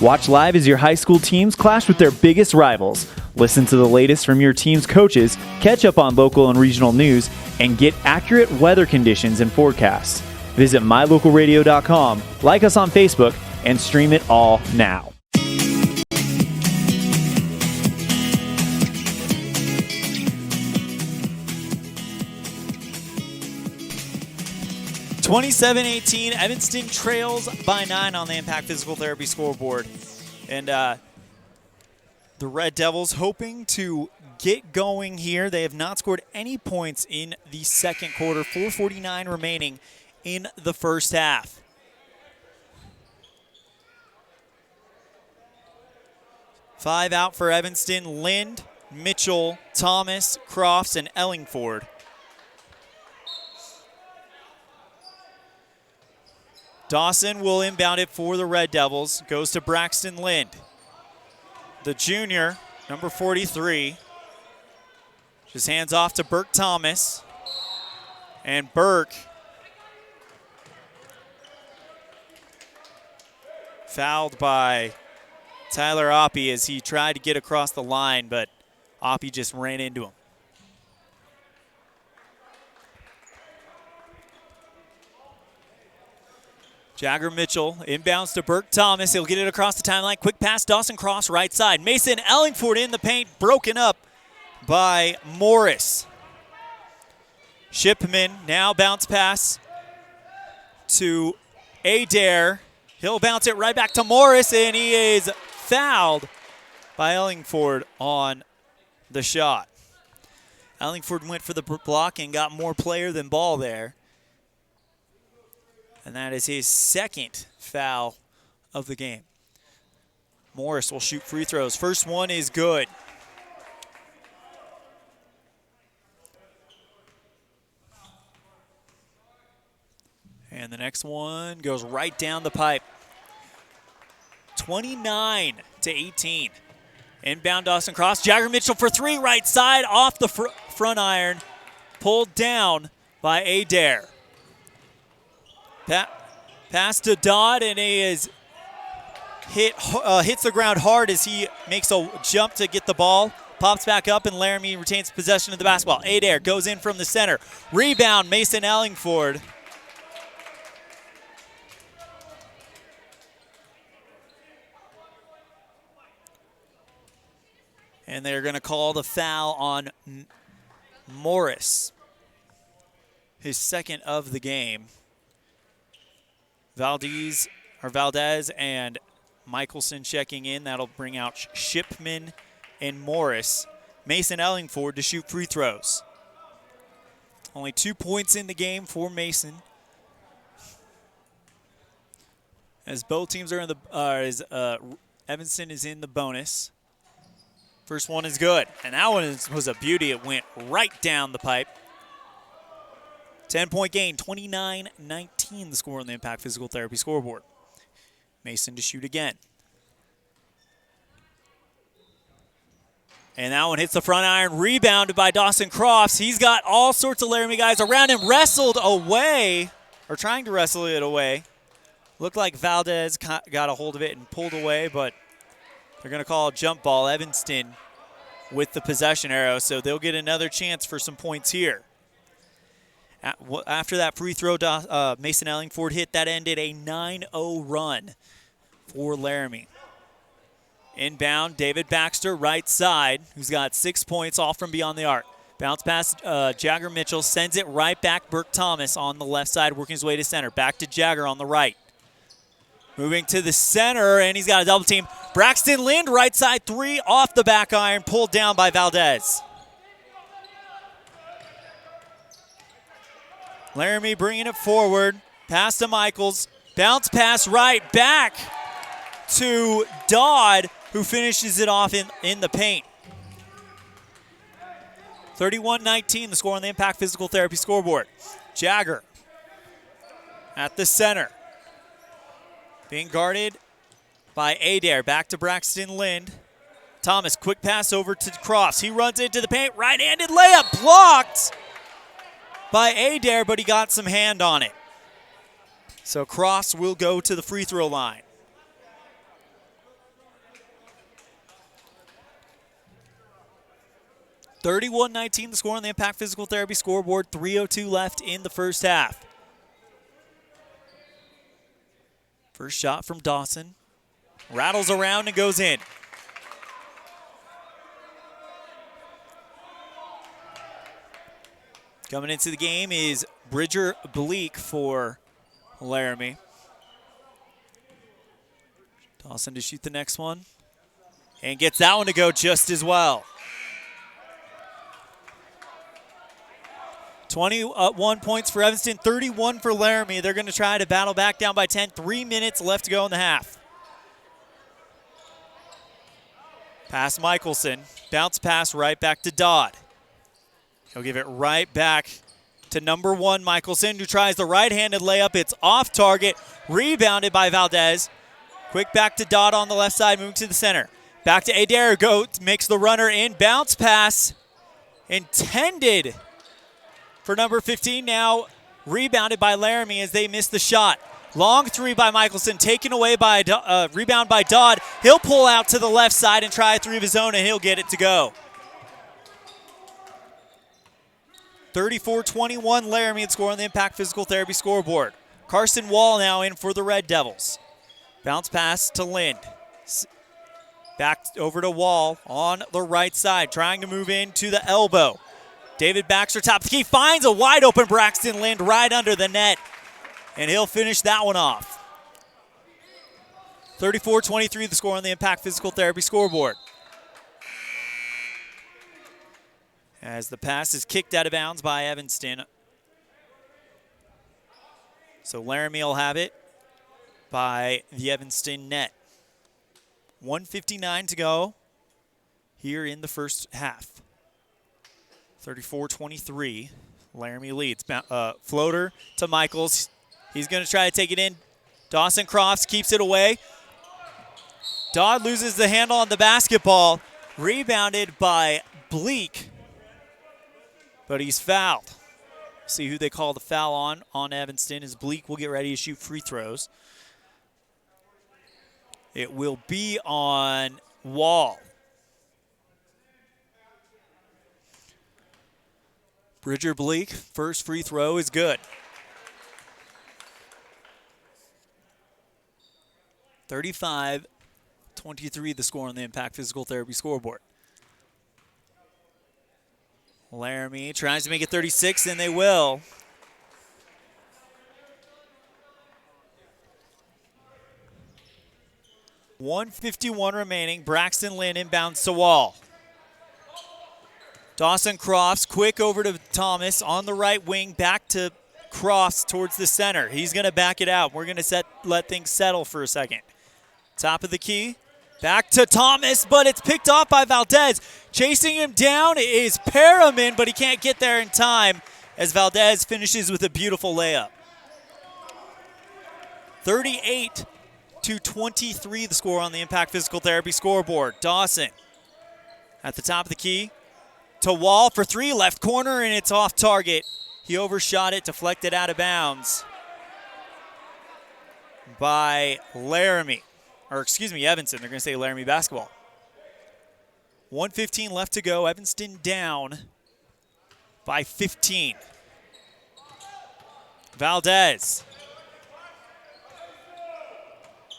Watch live as your high school teams clash with their biggest rivals. Listen to the latest from your team's coaches, catch up on local and regional news, and get accurate weather conditions and forecasts. Visit mylocalradio.com, like us on Facebook, and stream it all now. 27-18, Evanston trails by 9 on the Impact Physical Therapy scoreboard. And the Red Devils hoping to get going here. They have not scored any points in the second quarter. 4:49 remaining in the first half. Five out for Evanston: Lind, Mitchell, Thomas, Crofts, and Ellingford. Dawson will inbound it for the Red Devils. Goes to Braxton Lind. The junior, number 43, just hands off to Burke Thomas. And Burke fouled by Tyler Oppie as he tried to get across the line, but Oppie just ran into him. Jagger Mitchell inbounds to Burke Thomas. He'll get it across the timeline. Quick pass, Dawson Cross, right side. Mason Ellingford in the paint, broken up by Morris. Shipman now bounce pass to Adair. He'll bounce it right back to Morris, and he is fouled by Ellingford on the shot. Ellingford went for the block and got more player than ball there. And that is his second foul of the game. Morris will shoot free throws. First one is good. And the next one goes right down the pipe. 29-18. Inbound Dawson Cross. Jagger Mitchell for three, right side, off the front iron. Pulled down by Adair. Pass to Dodd, and he is hits the ground hard as he makes a jump to get the ball. Pops back up, and lARAMIE retains possession of the basketball. Adair goes in from the center. Rebound, Mason Ellingford. And they're going to call the foul on Morris, his second of the game. Valdez and Michelson checking in. That'll bring out Shipman and Morris. Mason Ellingford to shoot free throws. Only 2 points in the game for Mason. As both teams are in the, Evanston is in the bonus. First one is good, and that one was a beauty. It went right down the pipe. 10-point gain, 29-19 the score on the Impact Physical Therapy scoreboard. Mason to shoot again. And that one hits the front iron, rebounded by Dawson Crofts. He's got all sorts of lARAMIE guys around him, wrestled away, or trying to wrestle it away. Looked like Valdez got a hold of it and pulled away, but they're going to call a jump ball. Evanston with the possession arrow, so they'll get another chance for some points here. After that free throw, Mason Ellingford hit, that ended a 9-0 run for lARAMIE. Inbound, David Baxter, right side, who's got 6 points all from beyond the arc. Bounce pass, Jagger Mitchell sends it right back. Burke Thomas on the left side, working his way to center. Back to Jagger on the right. Moving to the center, and he's got a double team. Braxton Lind, right side three, off the back iron, pulled down by Valdez. lARAMIE bringing it forward. Pass to Michaels. Bounce pass right back to Dodd, who finishes it off in the paint. 31-19, the score on the Impact Physical Therapy scoreboard. Jagger at the center. Being guarded by Adair. Back to Braxton Lind. Thomas, quick pass over to Crofts. He runs into the paint. Right-handed layup blocked by Adair, but he got some hand on it. So Crofts will go to the free throw line. (31-19) the score on the Impact Physical Therapy scoreboard. 3:02 left in the first half. First shot from Dawson. Rattles around and goes in. Coming into the game is Bridger Bleak for lARAMIE. Dawson to shoot the next one. And gets that one to go just as well. 21 points for Evanston, 31 for lARAMIE. They're going to try to battle back down by 10. 3 minutes left to go in the half. Pass Michelson. Bounce pass right back to Dodd. He'll give it right back to number 1, Michelson, who tries the right-handed layup. It's off target. Rebounded by Valdez. Quick back to Dodd on the left side, moving to the center. Back to Adair. Makes the runner in. Bounce pass intended for number 15. Now rebounded by lARAMIE as they miss the shot. Long three by Michelson, taken away by rebound by Dodd. He'll pull out to the left side and try a three of his own, and he'll get it to go. 34-21 lARAMIE had score on the Impact Physical Therapy scoreboard. Carson Wall now in for the Red Devils. Bounce pass to Lind. Back over to Wall on the right side, trying to move in to the elbow. David Baxter, top of the key, finds a wide open Braxton Lind right under the net, and he'll finish that one off. 34-23 the score on the Impact Physical Therapy scoreboard. As the pass is kicked out of bounds by Evanston. So lARAMIE will have it by the Evanston net. 1:59 to go here in the first half. 34-23, lARAMIE leads. Floater to Michaels. He's going to try to take it in. Dawson Crofts keeps it away. Dodd loses the handle on the basketball. Rebounded by Bleak. But he's fouled. See who they call the foul on Evanston as Bleak will get ready to shoot free throws. It will be on Wall. Bridger Bleak, first free throw is good. 35-23 the score on the Impact Physical Therapy scoreboard. lARAMIE tries to make it 36, and they will. .151 remaining. Braxton Lind inbounds to Wall. Dawson Crofts, quick over to Thomas on the right wing, back to Crofts towards the center. He's going to back it out. We're going to let things settle for a second. Top of the key, back to Thomas, but it's picked off by Valdez. Chasing him down is Perriman, but he can't get there in time as Valdez finishes with a beautiful layup. 38-23 the score on the Impact Physical Therapy scoreboard. Dawson at the top of the key to Wall for three, left corner, and it's off target. He overshot it, deflected out of bounds by lARAMIE. Or excuse me, Evanston. They're going to say lARAMIE basketball. 1:15 left to go. Evanston down by 15. Valdez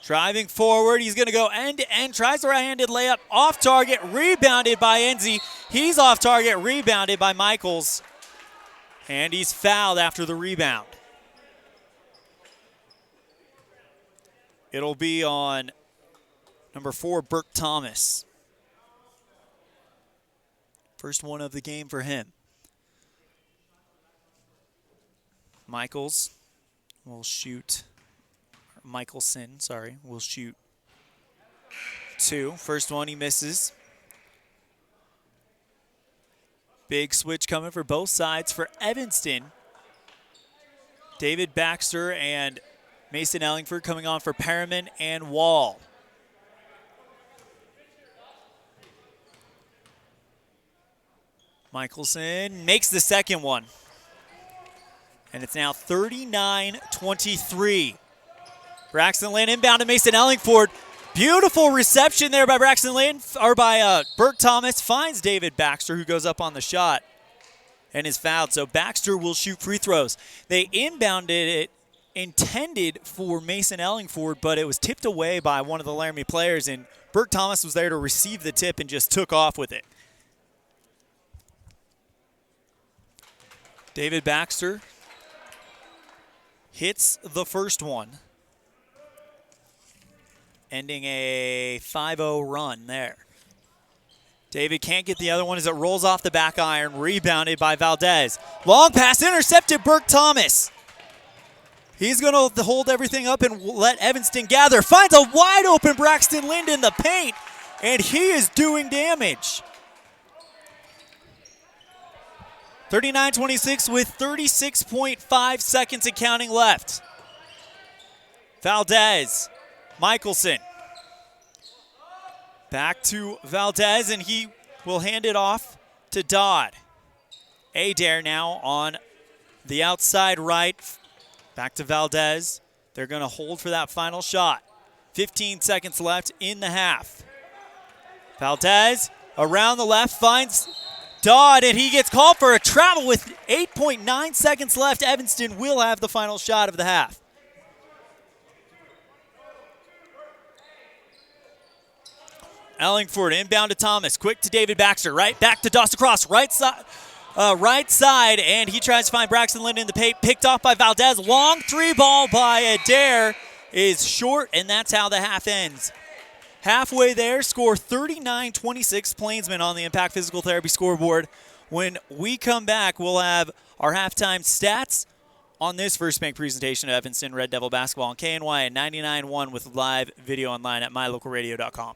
driving forward. He's going to go end-to-end. Tries the right-handed layup. Off target. Rebounded by Enzi. He's off target. Rebounded by Michaels. And he's fouled after the rebound. It'll be on number 4, Burke Thomas. First one of the game for him. Michelson will shoot two. First one he misses. Big switch coming for both sides for Evanston. David Baxter and Mason Ellingford coming on for Perriman and Wall. Michelson makes the second one. And it's now 39-23. Braxton Lind inbound to Mason Ellingford. Beautiful reception there by Braxton Lind, or by Burke Thomas. Finds David Baxter, who goes up on the shot and is fouled. So Baxter will shoot free throws. They inbounded it, intended for Mason Ellingford, but it was tipped away by one of the lARAMIE players, and Burke Thomas was there to receive the tip and just took off with it. David Baxter hits the first one, ending a 5-0 run there. David can't get the other one as it rolls off the back iron, rebounded by Valdez. Long pass intercepted, Burke Thomas. He's going to hold everything up and let Evanston gather. Finds a wide open Braxton Lind in the paint, and he is doing damage. 39-26 with 36.5 seconds and counting left. Valdez, Michelson. Back to Valdez, and he will hand it off to Dodd. Adair now on the outside right. Back to Valdez. They're going to hold for that final shot. 15 seconds left in the half. Valdez around the left finds Dodd, and he gets called for a travel with 8.9 seconds left. Evanston will have the final shot of the half. Ellingford inbound to Thomas. Quick to David Baxter. Right back to Dawson Cross. Right side, and he tries to find Braxton Lind in the paint. Picked off by Valdez. Long three ball by Adair is short, and that's how the half ends. Halfway there, score 39-26 Plainsman on the Impact Physical Therapy scoreboard. When we come back, we'll have our halftime stats on this First Bank presentation of Evanston Red Devil basketball on KNY at 99.1 with live video online at mylocalradio.com.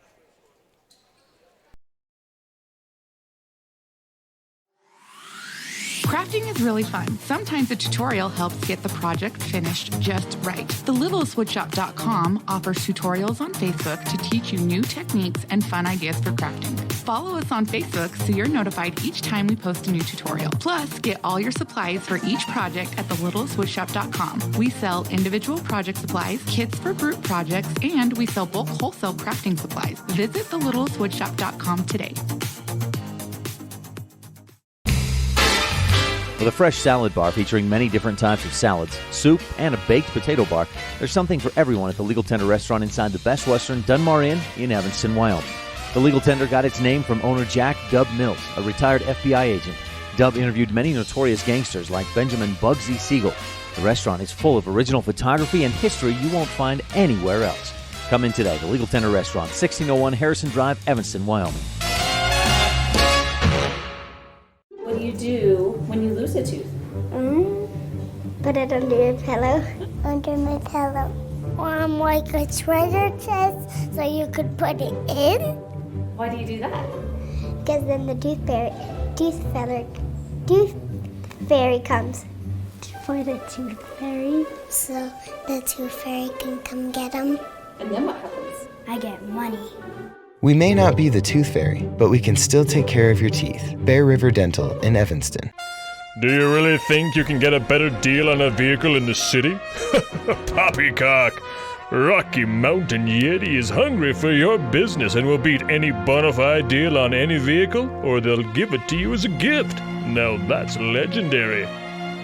Crafting is really fun. Sometimes a tutorial helps get the project finished just right. The LittleSwoodShop.com offers tutorials on Facebook to teach you new techniques and fun ideas for crafting. Follow us on Facebook so you're notified each time we post a new tutorial. Plus, get all your supplies for each project at the LittleSwoodShop.com. We sell individual project supplies, kits for group projects, and we sell bulk wholesale crafting supplies. Visit the LittleSwoodShop.com today. With a fresh salad bar featuring many different types of salads, soup, and a baked potato bar, there's something for everyone at the Legal Tender restaurant inside the Best Western Dunmar Inn in Evanston, Wyoming. The Legal Tender got its name from owner Jack Dub Mills, a retired FBI agent. Dub interviewed many notorious gangsters like Benjamin Bugsy Siegel. The restaurant is full of original photography and history you won't find anywhere else. Come in today, the Legal Tender restaurant, 1601 Harrison Drive, Evanston, Wyoming. What do you do when you lose a tooth? Put it under your pillow. Under my pillow. Or like a treasure chest so you could put it in. Why do you do that? Because then the tooth fairy comes. For the tooth fairy. So the tooth fairy can come get them. And then what happens? I get money. We may not be the tooth fairy, but we can still take care of your teeth. Bear River Dental in Evanston. Do you really think you can get a better deal on a vehicle in the city? Poppycock! Rocky Mountain Yeti is hungry for your business and will beat any bona fide deal on any vehicle, or they'll give it to you as a gift. Now that's legendary.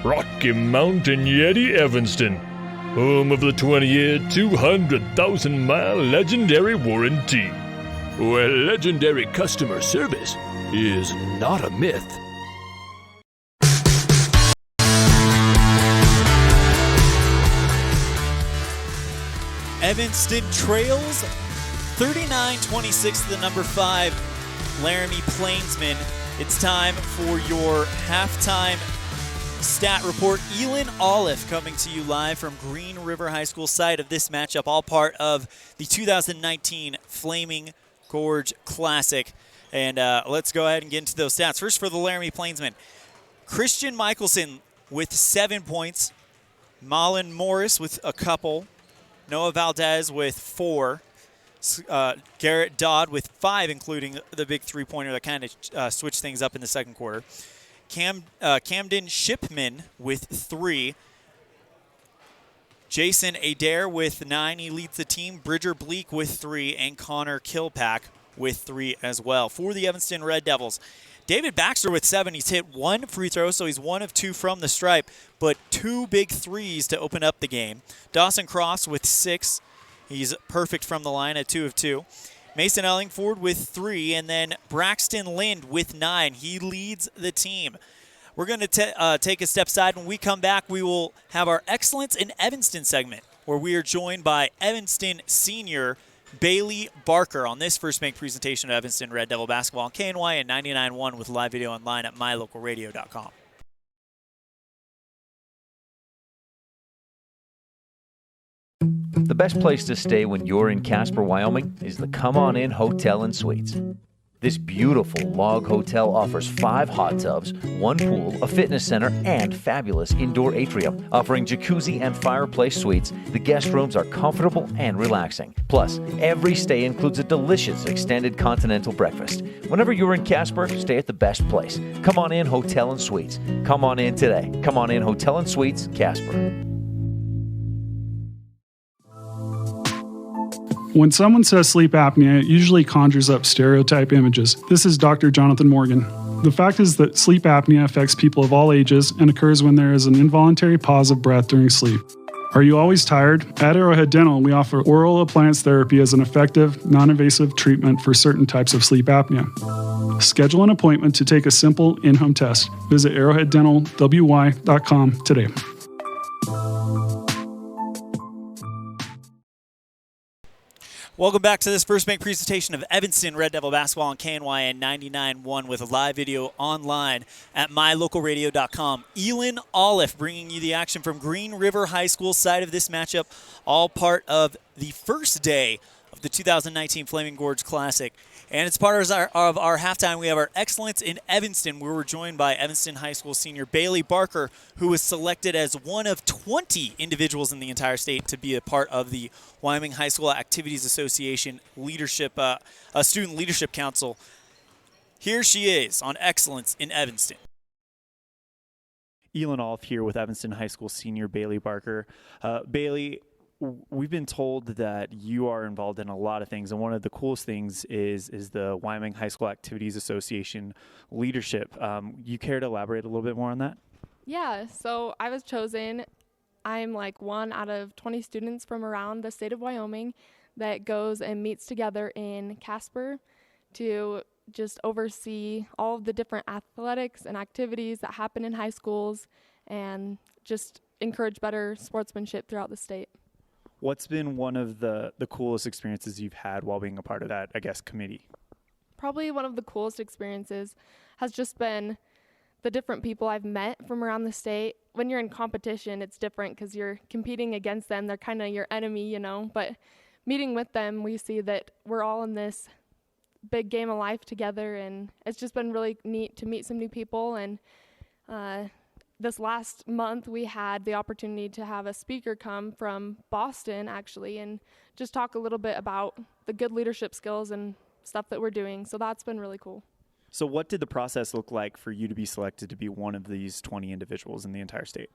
Rocky Mountain Yeti Evanston, home of the 20-year, 200,000-mile legendary warranty, where legendary customer service is not a myth. Evanston trails 39-26 to the number 5 lARAMIE Plainsman. It's time for your halftime stat report. ELAN OLLIFF coming to you live from Green River High School site of this matchup, all part of the 2019 Flaming Gorge Classic. And let's go ahead and get into those stats. First for the lARAMIE Plainsman, Christian Michelson with 7 points, Malin Morris with a couple, Noah Valdez with 4, Garrett Dodd with 5, including the big three-pointer that kind of switched things up in the second quarter. Camden Shipman with 3. Jason Adair with 9. He leads the team. Bridger Bleak with 3. And Connor Kilpack with 3 as well. For the Evanston Red Devils, David Baxter with 7. He's hit 1 free throw, so he's 1 of 2 from the stripe, but 2 big threes to open up the game. Dawson Cross with 6. He's perfect from the line at 2 of 2. Mason Ellingford with 3, and then Braxton Lind with 9. He leads the team. We're going to take a step aside. When we come back, we will have our Excellence in Evanston segment, where we are joined by Evanston senior Bailey Barker on this First Bank presentation of Evanston Red Devil basketball on KNY and 99.1 with live video online at mylocalradio.com. The best place to stay when you're in Casper, Wyoming is the Come On In Hotel and Suites. This beautiful log hotel offers 5 hot tubs, 1 pool, a fitness center, and fabulous indoor atrium. Offering jacuzzi and fireplace suites, the guest rooms are comfortable and relaxing. Plus, every stay includes a delicious extended continental breakfast. Whenever you're in Casper, stay at the best place. Come On In Hotel and Suites. Come on in today. Come On In Hotel and Suites, Casper. When someone says sleep apnea, it usually conjures up stereotype images. This is Dr. Jonathan Morgan. The fact is that sleep apnea affects people of all ages and occurs when there is an involuntary pause of breath during sleep. Are you always tired? At Arrowhead Dental, we offer oral appliance therapy as an effective, non-invasive treatment for certain types of sleep apnea. Schedule an appointment to take a simple in-home test. Visit arrowheaddentalwy.com today. Welcome back to this First Bank presentation of Evanston Red Devil basketball on KNY and 99.1 with a live video online at mylocalradio.com. ELAN OLLIFF bringing you the action from Green River High School side of this matchup, all part of the first day of the 2019 Flaming Gorge Classic. And it's part of our halftime. We have our Excellence in Evanston, where we're joined by Evanston High School senior Bailey Barker, who was selected as one of 20 individuals in the entire state to be a part of the Wyoming High School Activities Association Leadership, Student Leadership Council. Here she is on Excellence in Evanston. ELAN OLLIFF here with Evanston High School senior Bailey Barker. Bailey, we've been told that you are involved in a lot of things, and one of the coolest things is the Wyoming High School Activities Association leadership. You care to elaborate a little bit more on that? Yeah, so I was chosen. I'm like one out of 20 students from around the state of Wyoming that goes and meets together in Casper to just oversee all of the different athletics and activities that happen in high schools and just encourage better sportsmanship throughout the state. What's been one of the coolest experiences you've had while being a part of that, I guess, committee? Probably one of the coolest experiences has just been the different people I've met from around the state. When you're in competition, it's different because you're competing against them. They're kind of your enemy, you know, but meeting with them, we see that we're all in this big game of life together, and it's just been really neat to meet some new people. And this last month, we had the opportunity to have a speaker come from Boston, actually, and just talk a little bit about the good leadership skills and stuff that we're doing. So that's been really cool. So what did the process look like for you to be selected to be one of these 20 individuals in the entire state?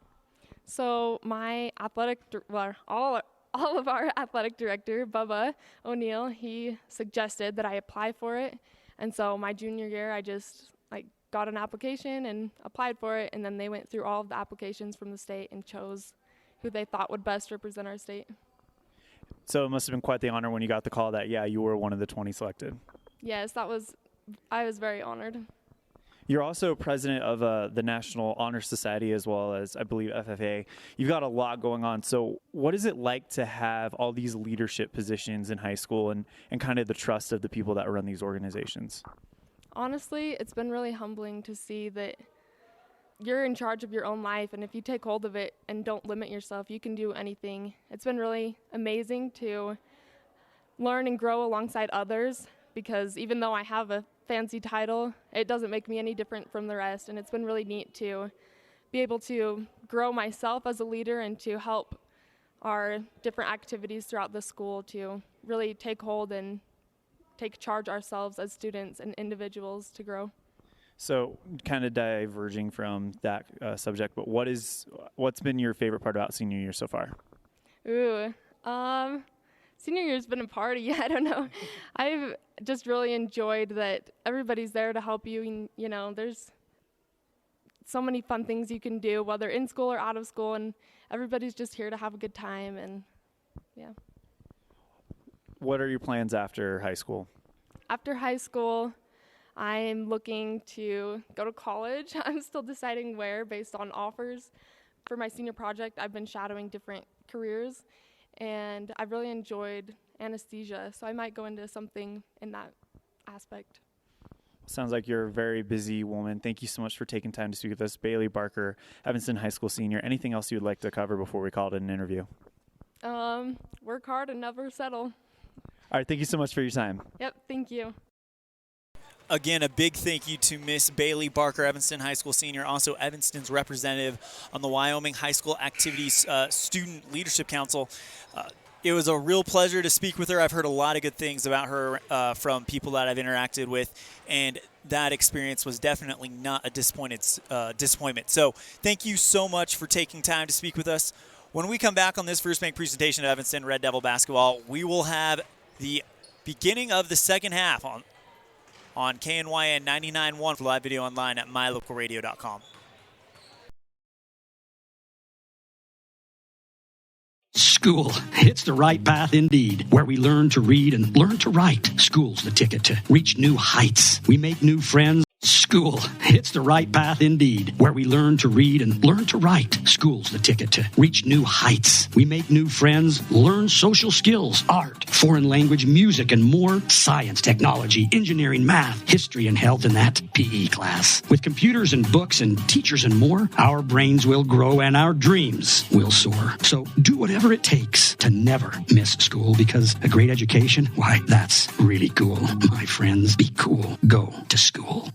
So my all of our athletic director, Bubba O'Neill, he suggested that I apply for it. And so my junior year, I just got an application and applied for it, and then they went through all of the applications from the state and chose who they thought would best represent our state. So it must have been quite the honor when you got the call that, yeah, you were one of the 20 selected. Yes, I was very honored. You're also president of the National Honor Society as well as, I believe, FFA. You've got a lot going on. So what is it like to have all these leadership positions in high school and kind of the trust of the people that run these organizations? Honestly, it's been really humbling to see that you're in charge of your own life, and if you take hold of it and don't limit yourself, you can do anything. It's been really amazing to learn and grow alongside others, because even though I have a fancy title, it doesn't make me any different from the rest, and it's been really neat to be able to grow myself as a leader and to help our different activities throughout the school to really take hold and take charge ourselves as students and individuals to grow. So kind of diverging from that subject, but what's been your favorite part about senior year so far? Senior year's been a party. I don't know. I've just really enjoyed that everybody's there to help you. And, you know, there's so many fun things you can do, whether in school or out of school, and everybody's just here to have a good time. And yeah. What are your plans after high school? After high school, I'm looking to go to college. I'm still deciding where based on offers. For my senior project, I've been shadowing different careers, and I've really enjoyed anesthesia, so I might go into something in that aspect. Sounds like you're a very busy woman. Thank you so much for taking time to speak with us. Bailey Barker, Evanston High School senior. Anything else you would like to cover before we call it an interview? Work hard and never settle. All right, thank you so much for your time. Yep, thank you. Again, a big thank you to Miss Bailey Barker, Evanston High School senior, also Evanston's representative on the Wyoming High School Activities Student Leadership Council. It was a real pleasure to speak with her. I've heard a lot of good things about her from people that I've interacted with, and that experience was definitely not a disappointment. So thank you so much for taking time to speak with us. When we come back on this First Bank presentation of Evanston Red Devil basketball, we will have the beginning of the second half on KNYN 99.1 for live video online at mylocalradio.com. School, it's the right path indeed, where we learn to read and learn to write. School's the ticket to reach new heights. We make new friends. School, it's the right path indeed, where we learn to read and learn to write. School's the ticket to reach new heights. We make new friends, learn social skills, art, foreign language, music, and more. Science, technology, engineering, math, history, and health in that PE class. With computers and books and teachers and more, our brains will grow and our dreams will soar. So do whatever it takes to never miss school, because a great education, why, that's really cool. My friends, be cool. Go to school.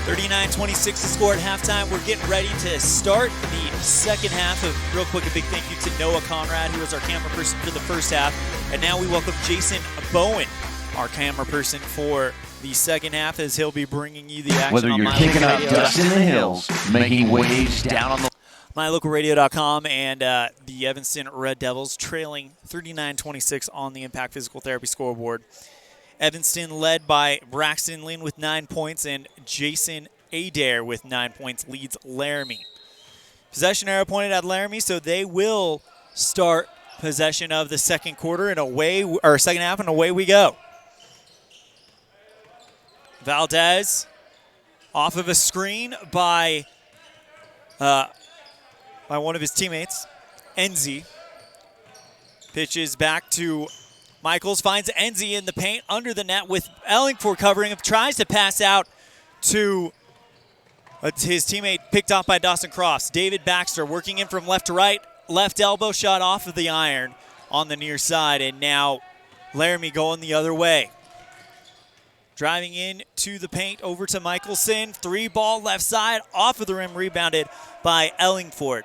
39-26 the score at halftime. We're getting ready to start the second half. Real quick, a big thank you to Noah Conrad, who was our camera person for the first half. And now we welcome Jason Bowen, our camera person for the second half, as he'll be bringing you the action. Whether you're kicking up dust in the hills, making waves down on the mylocalradio.com, and the Evanston Red Devils trailing 39-26 on the Impact Physical Therapy scoreboard. Evanston led by Braxton Lynn with 9 points, and Jason Adair with 9 points leads lARAMIE. Possession arrow pointed at lARAMIE, so they will start possession of the second quarter, and second half, and away we go. Valdez off of a screen by one of his teammates, Enzi. Pitches back to Michaels, finds Enzi in the paint under the net with Ellingford covering him, tries to pass out to his teammate, picked off by Dawson Crofts. David Baxter working in from left to right, left elbow shot off of the iron on the near side, and now lARAMIE going the other way. Driving in to the paint over to Michelson, 3-ball left side, off of the rim, rebounded by Ellingford.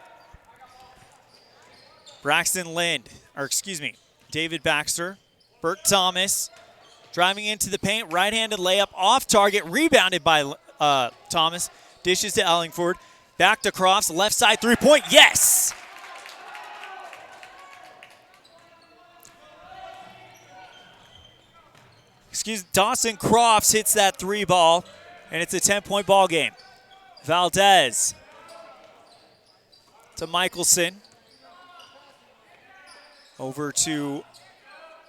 David Baxter, Burt Thomas, driving into the paint, right-handed layup, off target, rebounded by Thomas, dishes to Ellingford, back to Crofts, left side three-point, yes! Dawson Crofts hits that 3-ball, and it's a 10-point ball game. Valdez to Michelson. Over to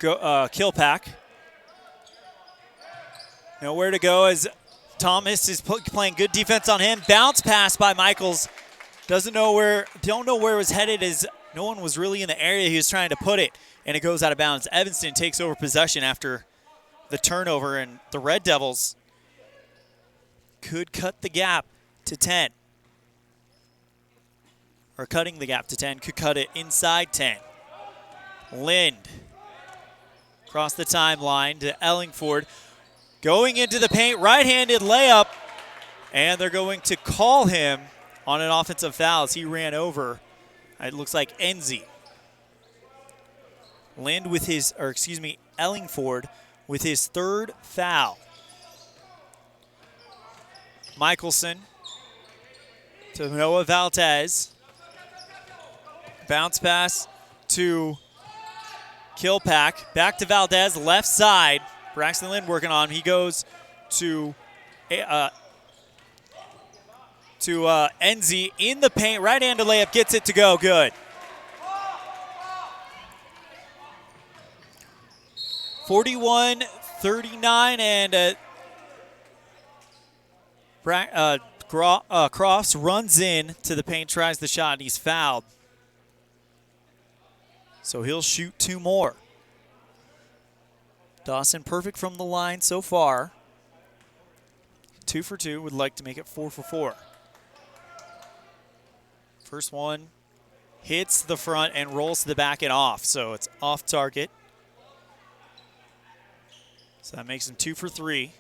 Kilpack. Nowhere to go as Thomas is playing good defense on him. Bounce pass by Michaels. Don't know where it was headed, as no one was really in the area he was trying to put it, and it goes out of bounds. Evanston takes over possession after the turnover, and the Red Devils could cut the gap to 10. Or cutting the gap to 10, could cut it inside 10. Lind across the timeline to Ellingford. Going into the paint, right-handed layup, and they're going to call him on an offensive foul as he ran over, it looks like Enzi. Ellingford with his third foul. Michelson to Noah Valdez. Bounce pass to Kilpack, back to Valdez, left side. Braxton Lynn working on him. He goes to Enzi in the paint, right-handed layup, gets it to go, good. 41-39, and Crofts runs in to the paint, tries the shot, and he's fouled. So he'll shoot 2 more. Dawson perfect from the line so far. 2 for 2, would like to make it 4 for 4. First one hits the front and rolls to the back and off, so it's off target. So that makes him 2 for 3.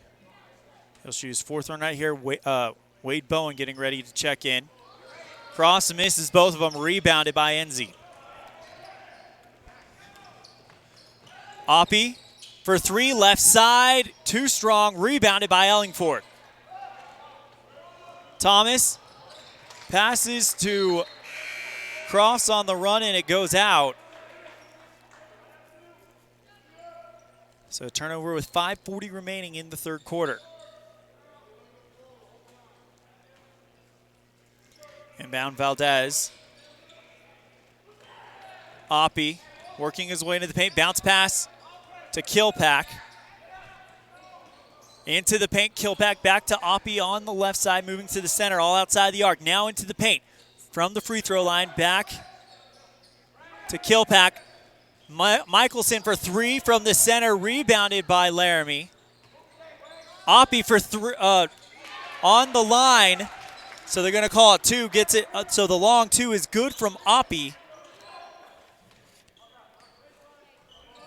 He'll shoot his 4th one right here. Wade Bowen getting ready to check in. Cross misses both of them, rebounded by Enzi. Oppie for 3, left side, too strong, rebounded by Ellingford. Thomas passes to Crofts on the run, and it goes out. So a turnover with 5:40 remaining in the third quarter. Inbound Valdez. Oppie working his way into the paint. Bounce pass to Kilpack. Into the paint, Kilpack back to Oppie on the left side, moving to the center, all outside the arc. Now into the paint. From the free throw line, back to Kilpack. Michelson for 3 from the center, rebounded by lARAMIE. Oppie for 3 on the line, so they're going to call it 2. Gets it, so the long 2 is good from Oppie.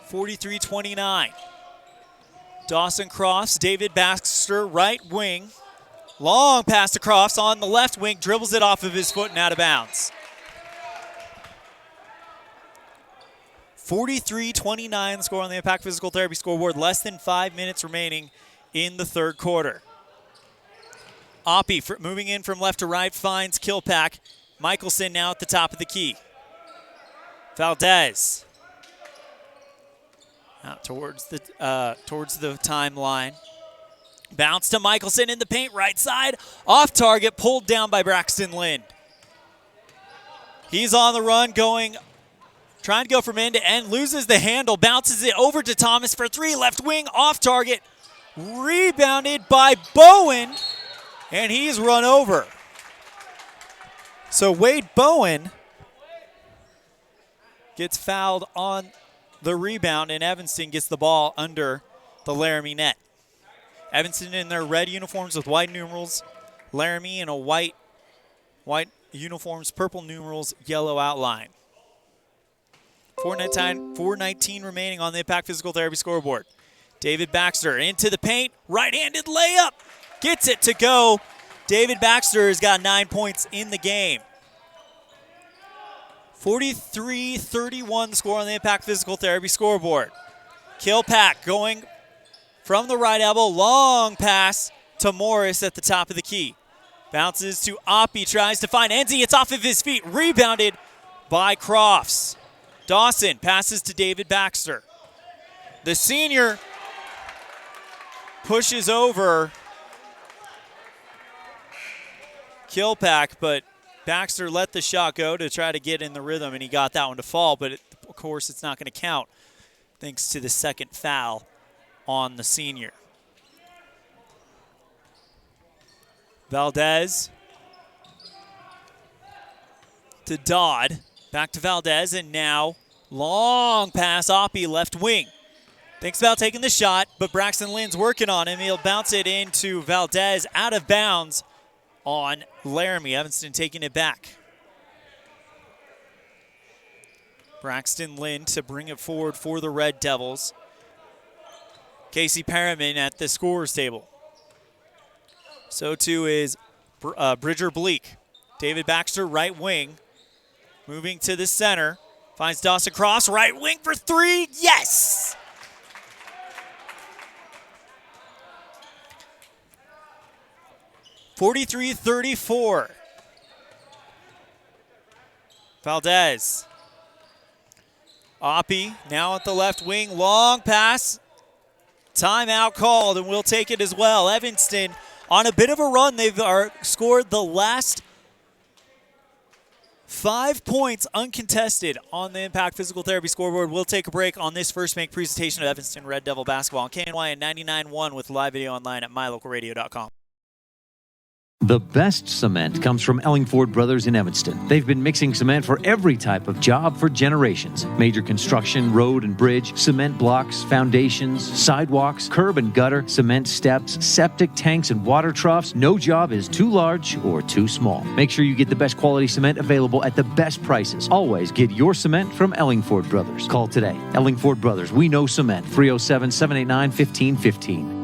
43-29. Dawson Crofts, David Baxter, right wing. Long pass to Crofts on the left wing, dribbles it off of his foot and out of bounds. 43-29 score on the Impact Physical Therapy scoreboard. Less than 5 minutes remaining in the third quarter. Oppie moving in from left to right, finds Kilpack. Michelson now at the top of the key. Valdez out towards the timeline. Bounce to Michelson in the paint, right side, off target, pulled down by Braxton Lind. He's on the run, trying to go from end to end, loses the handle, bounces it over to Thomas for 3, left wing, off target, rebounded by Bowen, and he's run over. So Wade Bowen gets fouled on the rebound, and Evanston gets the ball under the lARAMIE net. Evanston in their red uniforms with white numerals, lARAMIE in a white uniforms, purple numerals, yellow outline. 4:19 remaining on the Impact Physical Therapy scoreboard. David Baxter into the paint, right-handed layup, gets it to go. David Baxter has got 9 points in the game. 43-31 score on the Impact Physical Therapy scoreboard. Kilpack going from the right elbow, long pass to Morris at the top of the key. Bounces to Oppie, tries to find Enzi, it's off of his feet, rebounded by Crofts. Dawson passes to David Baxter. The senior pushes over Kilpack, but Baxter let the shot go to try to get in the rhythm, and he got that one to fall, but of course it's not going to count thanks to the second foul on the senior. Valdez to Dodd, back to Valdez, and now long pass, Oppie left wing. Thinks about taking the shot, but Braxton Lind's working on him. He'll bounce it into Valdez, out of bounds on lARAMIE. Evanston taking it back. Braxton Lind to bring it forward for the Red Devils. Casey Perriman at the scorer's table. So too is Bridger Bleak. David Baxter, right wing. Moving to the center. Finds Dawson Cross, right wing for 3. Yes! (43-34). Valdez. Oppie now at the left wing. Long pass. Timeout called, and we'll take it as well. Evanston on a bit of a run. They've scored the last 5 points uncontested on the Impact Physical Therapy scoreboard. We'll take a break on this first make presentation of Evanston Red Devil basketball on KNY and 99.1 with live video online at mylocalradio.com. The best cement comes from Ellingford Brothers in Evanston. They've been mixing cement for every type of job for generations. Major construction, road and bridge, cement blocks, foundations, sidewalks, curb and gutter, cement steps, septic tanks, and water troughs. No job is too large or too small. Make sure you get the best quality cement available at the best prices. Always get your cement from Ellingford Brothers. Call today. Ellingford Brothers, we know cement. 307-789-1515.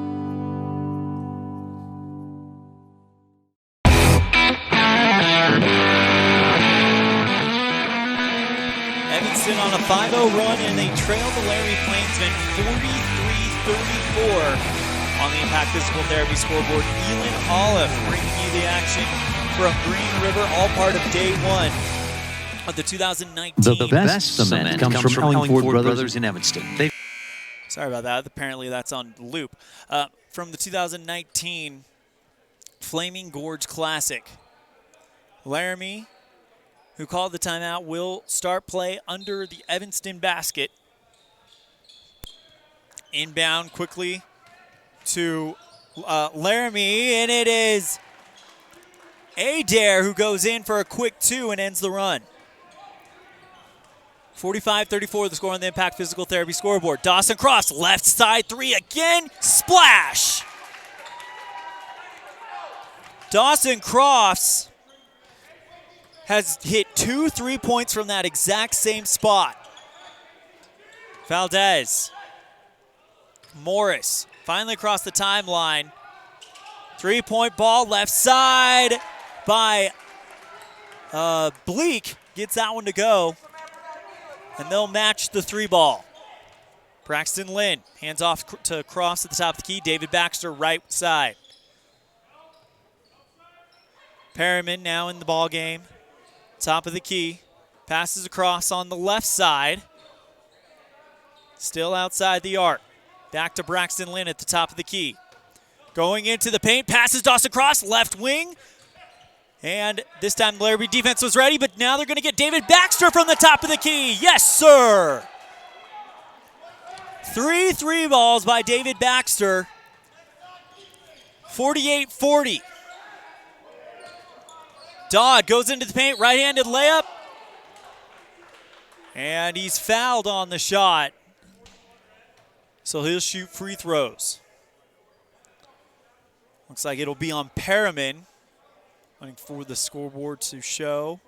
On a 5-0 run, and they trail the lARAMIE Plainsmen 43-34 on the Impact Physical Therapy scoreboard. ELAN OLLIFF bringing you the action from Green River, all part of day one of the 2019. The best cement comes from Ellingford Brothers in Evanston. Sorry about that. Apparently that's on loop. From the 2019 Flaming Gorge Classic. lARAMIE, who called the timeout, will start play under the Evanston basket. Inbound quickly to lARAMIE, and it is Adair who goes in for a quick two and ends the run. 45-34 the score on the Impact Physical Therapy scoreboard. Dawson Cross, left side three again, splash! Dawson Cross has hit 2 3-points from that exact same spot. Valdez. Morris finally across the timeline. 3-point ball left side by Bleak. Gets that one to go. And they'll match the 3-ball. Braxton Lynn hands off to Cross at the top of the key. David Baxter right side. Perriman now in the ball game. Top of the key, passes across on the left side. Still outside the arc. Back to Braxton Lynn at the top of the key. Going into the paint, passes Dawson Cross, left wing. And this time the lARAMIE defense was ready, but now they're going to get David Baxter from the top of the key. Yes, sir! 3 3-balls by David Baxter. 48-40. Dodd goes into the paint, right-handed layup. And he's fouled on the shot. So he'll shoot free throws. Looks like it'll be on Perriman. Waiting for the scoreboard to show.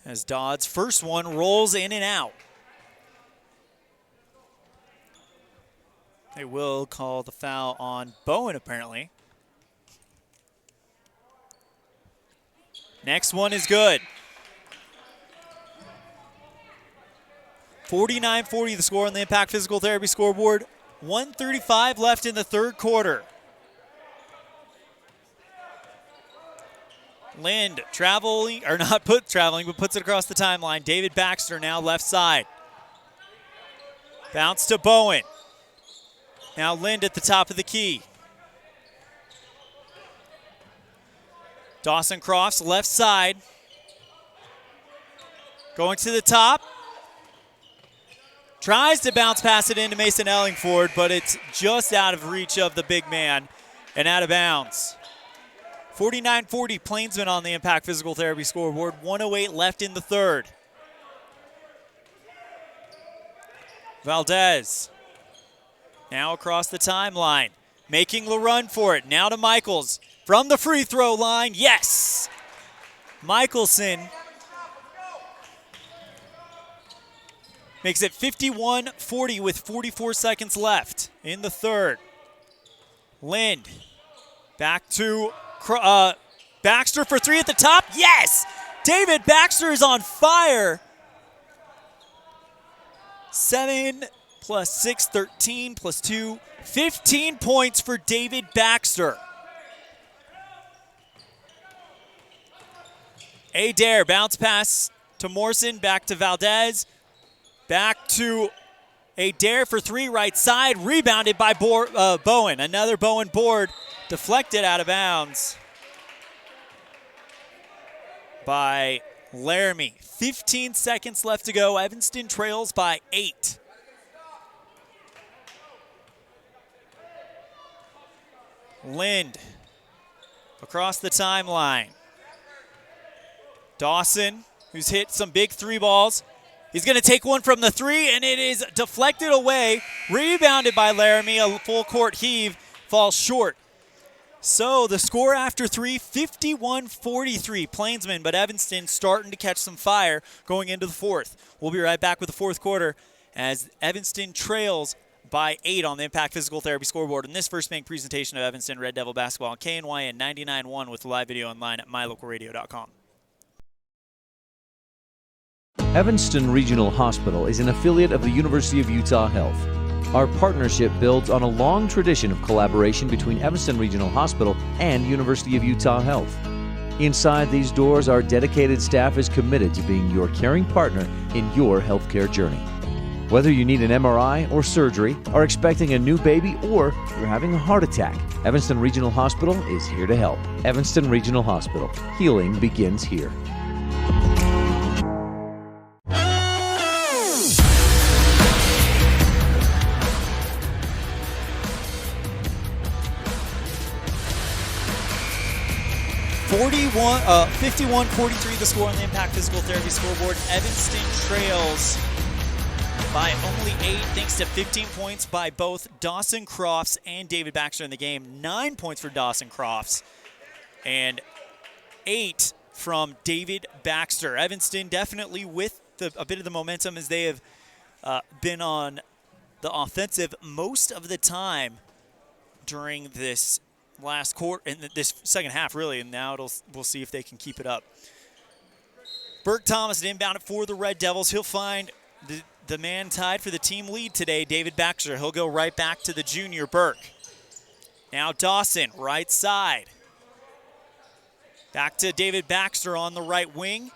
As Dodd's first one rolls in and out. They will call the foul on Bowen, apparently. Next one is good. 49-40 the score on the Impact Physical Therapy scoreboard. 1:35 left in the third quarter. Lind traveling, or not traveling, but puts it across the timeline. David Baxter now left side. Bounce to Bowen. Now Lind at the top of the key. Dawson Crofts, left side. Going to the top. Tries to bounce pass it into Mason Ellingford, but it's just out of reach of the big man and out of bounds. 49-40 Plainsmen on the Impact Physical Therapy scoreboard. 1:08 left in the third. Valdez. Now across the timeline. Making the run for it. Now to Michaels. From the free throw line. Yes! Michelson makes it 51-40 with 44 seconds left in the third. Lind. Back to Baxter for three at the top. Yes! David Baxter is on fire. 7 plus 6, 13 plus 2, 15 points for David Baxter. Adair, bounce pass to Morrison, back to Valdez, back to A dare for three right side, rebounded by Bowen. Another Bowen board, deflected out of bounds by lARAMIE. 15 seconds left to go. Evanston trails by 8. Lind across the timeline. Dawson, who's hit some big three balls. He's going to take one from the three, and it is deflected away. Rebounded by lARAMIE. A full court heave, falls short. So the score after three, 51-43 Plainsman, but Evanston starting to catch some fire going into the fourth. We'll be right back with the fourth quarter as Evanston trails by 8 on the Impact Physical Therapy scoreboard in this First Bank presentation of Evanston Red Devil basketball on KNYN 99.1 with live video online at mylocalradio.com. Evanston Regional Hospital is an affiliate of the University of Utah Health. Our partnership builds on a long tradition of collaboration between Evanston Regional Hospital and University of Utah Health. Inside these doors, our dedicated staff is committed to being your caring partner in your healthcare journey. Whether you need an MRI or surgery, are expecting a new baby, or you're having a heart attack, Evanston Regional Hospital is here to help. Evanston Regional Hospital. Healing begins here. $41, 51-43 the score on the Impact Physical Therapy scoreboard. Evanston trails by only 8 thanks to 15 points by both Dawson Crofts and David Baxter in the game. 9 points for Dawson Crofts and 8 from David Baxter. Evanston definitely with a bit of the momentum as they have been on the offensive most of the time during this last quarter, in this second half, really, and now we'll see if they can keep it up. Burke Thomas inbounded for the Red Devils. He'll find the man tied for the team lead today, David Baxter. He'll go right back to the junior Burke. Now Dawson, right side. Back to David Baxter on the right wing.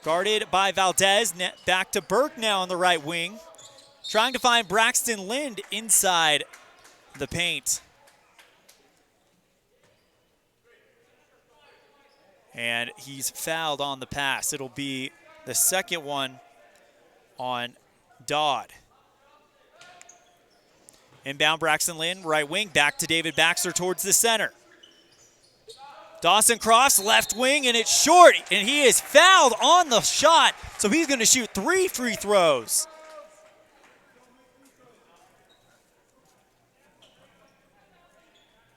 Guarded by Valdez. Back to Burke now on the right wing. Trying to find Braxton Lind inside the paint. And he's fouled on the pass. It'll be the second one on Dodd. Inbound Braxton Lind, right wing, back to David Baxter towards the center. Dawson Crofts, left wing, and it's short. And he is fouled on the shot, so he's going to shoot 3 free throws.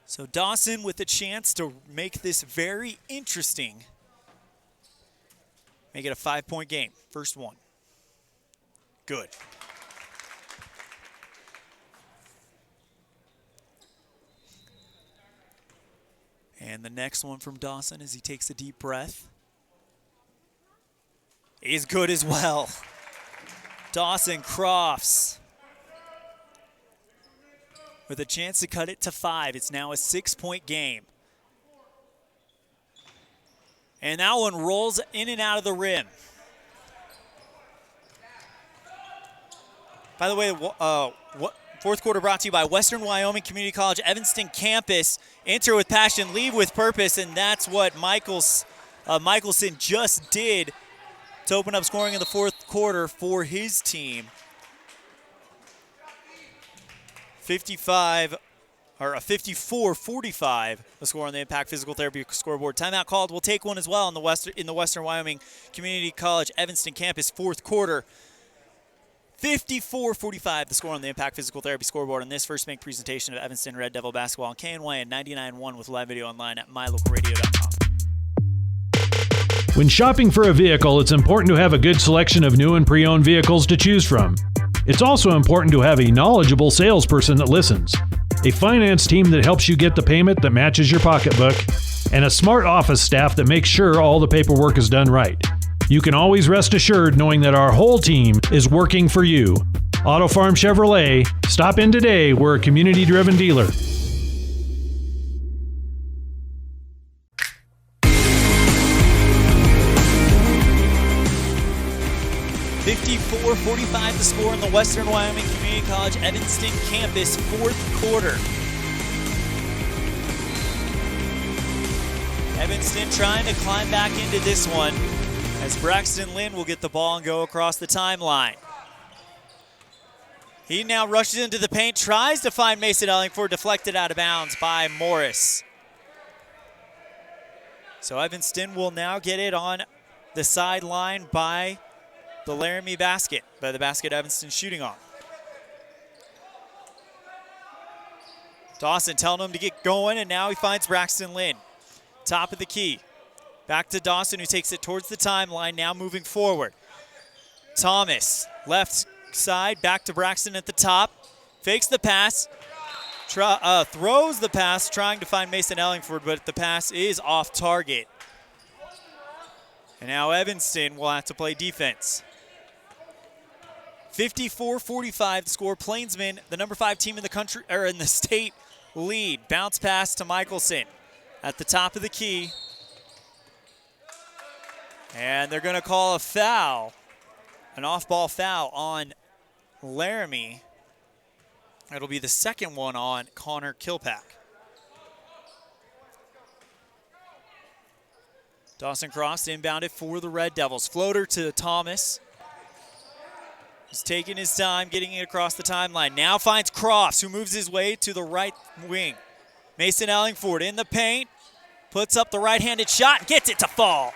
So Dawson with a chance to make this very interesting. Make it a 5-point game. First one. Good. And the next one from Dawson as he takes a deep breath is good as well. Dawson Crofts with a chance to cut it to 5. It's now a 6-point game. And that one rolls in and out of the rim. By the way, fourth quarter brought to you by Western Wyoming Community College Evanston campus. Enter with passion, leave with purpose, and that's what Michelson just did to open up scoring in the fourth quarter for his team. 54-45, the score on the Impact Physical Therapy scoreboard. Timeout called. We'll take one as well in the Western Wyoming Community College Evanston campus fourth quarter. 54-45, the score on the Impact Physical Therapy scoreboard on this First Bank presentation of Evanston Red Devil basketball on KNYN 99.1 with live video online at mylocalradio.com. When shopping for a vehicle, it's important to have a good selection of new and pre-owned vehicles to choose from. It's also important to have a knowledgeable salesperson that listens, a finance team that helps you get the payment that matches your pocketbook, and a smart office staff that makes sure all the paperwork is done right. You can always rest assured knowing that our whole team is working for you. Auto Farm Chevrolet. Stop in today. We're a community-driven dealer. 54-45 54-45 the score in the Western Wyoming Community College Evanston campus, fourth quarter. Evanston trying to climb back into this one as Braxton Lynn will get the ball and go across the timeline. He now rushes into the paint, tries to find Mason Ellingford, deflected out of bounds by Morris. So Evanston will now get it on the sideline by the lARAMIE basket, by the basket Evanston shooting on. Dawson telling him to get going, and now he finds Braxton Lynn. Top of the key. Back to Dawson, who takes it towards the timeline, now moving forward. Thomas, left side, back to Braxton at the top. Fakes the pass, throws the pass, trying to find Mason Ellingford, but the pass is off target. And now Evanston will have to play defense. 54-45 the score. Plainsman, the number 5 team in the country, or in the state, lead. Bounce pass to Michelson at the top of the key. And they're going to call a foul, an off-ball foul on lARAMIE. It'll be the second one on Connor Kilpack. Dawson Cross inbounded for the Red Devils. Floater to Thomas. He's taking his time getting it across the timeline. Now finds Crofts, who moves his way to the right wing. Mason Ellingford in the paint. Puts up the right-handed shot, gets it to fall.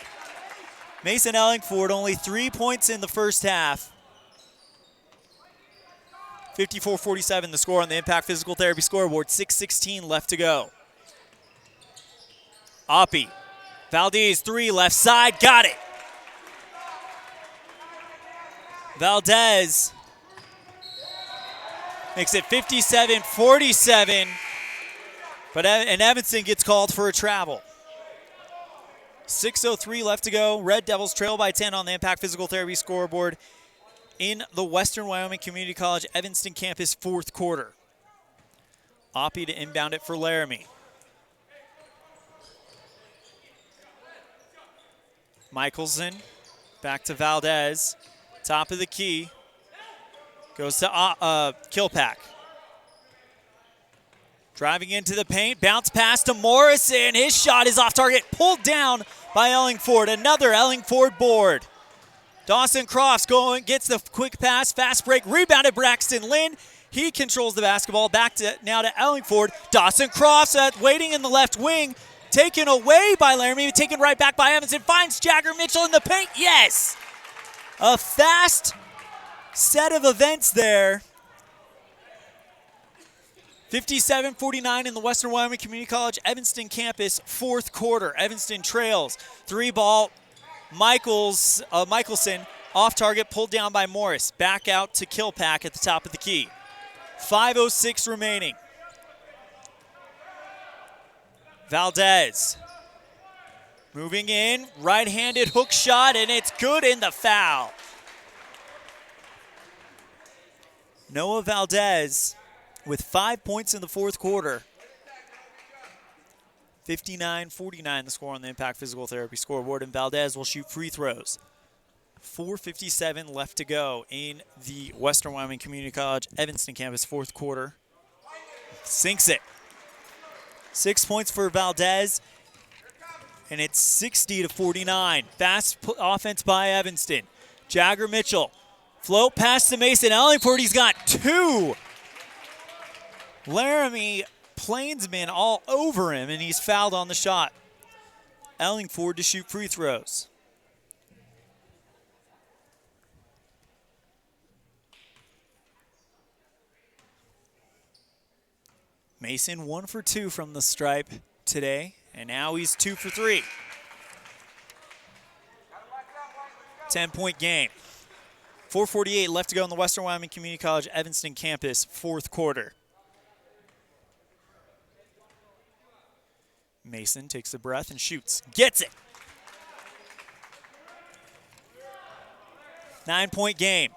Mason Ellingford only 3 points in the first half. 54-47 the score on the Impact Physical Therapy scoreboard. 6:16 left to go. Oppie. Valdez, 3, left side, got it. Valdez makes it 57-47, and Evanston gets called for a travel. 6:03 left to go. Red Devils trail by 10 on the Impact Physical Therapy scoreboard in the Western Wyoming Community College Evanston campus, fourth quarter. Oppie to inbound it for lARAMIE. Michelson back to Valdez. Top of the key. Goes to Kilpack. Driving into the paint. Bounce pass to Morrison. His shot is off target. Pulled down by Ellingford. Another Ellingford board. Dawson Crofts gets the quick pass. Fast break. Rebounded Braxton Lynn. He controls the basketball. Back to now to Ellingford. Dawson Crofts waiting in the left wing. Taken away by lARAMIE. Taken right back by Evanston. Finds Jagger Mitchell in the paint. Yes! A fast set of events there. 57-49 in the Western Wyoming Community College Evanston campus, fourth quarter. Evanston trails. 3-ball. Michelson off target, pulled down by Morris. Back out to Kilpack at the top of the key. 5:06 remaining. Valdez moving in, right-handed hook shot, and it's good in the foul. Noah Valdez with 5 points in the fourth quarter. 59-49 the score on the Impact Physical Therapy scoreboard, and Valdez will shoot free throws. 4:57 left to go in the Western Wyoming Community College Evanston campus, fourth quarter. Sinks it. 6 points for Valdez, and it's 60-49. Fast offense by Evanston. Jagger Mitchell, float pass to Mason Ellingford. He's got 2. lARAMIE Plainsmen all over him, and he's fouled on the shot. Ellingford to shoot free throws. Mason 1 for 2 from the stripe today, and now he's 2 for 3. 10-point game. 4:48 left to go in the Western Wyoming Community College Evanston campus, fourth quarter. Mason takes a breath and shoots. Gets it. 9-point game.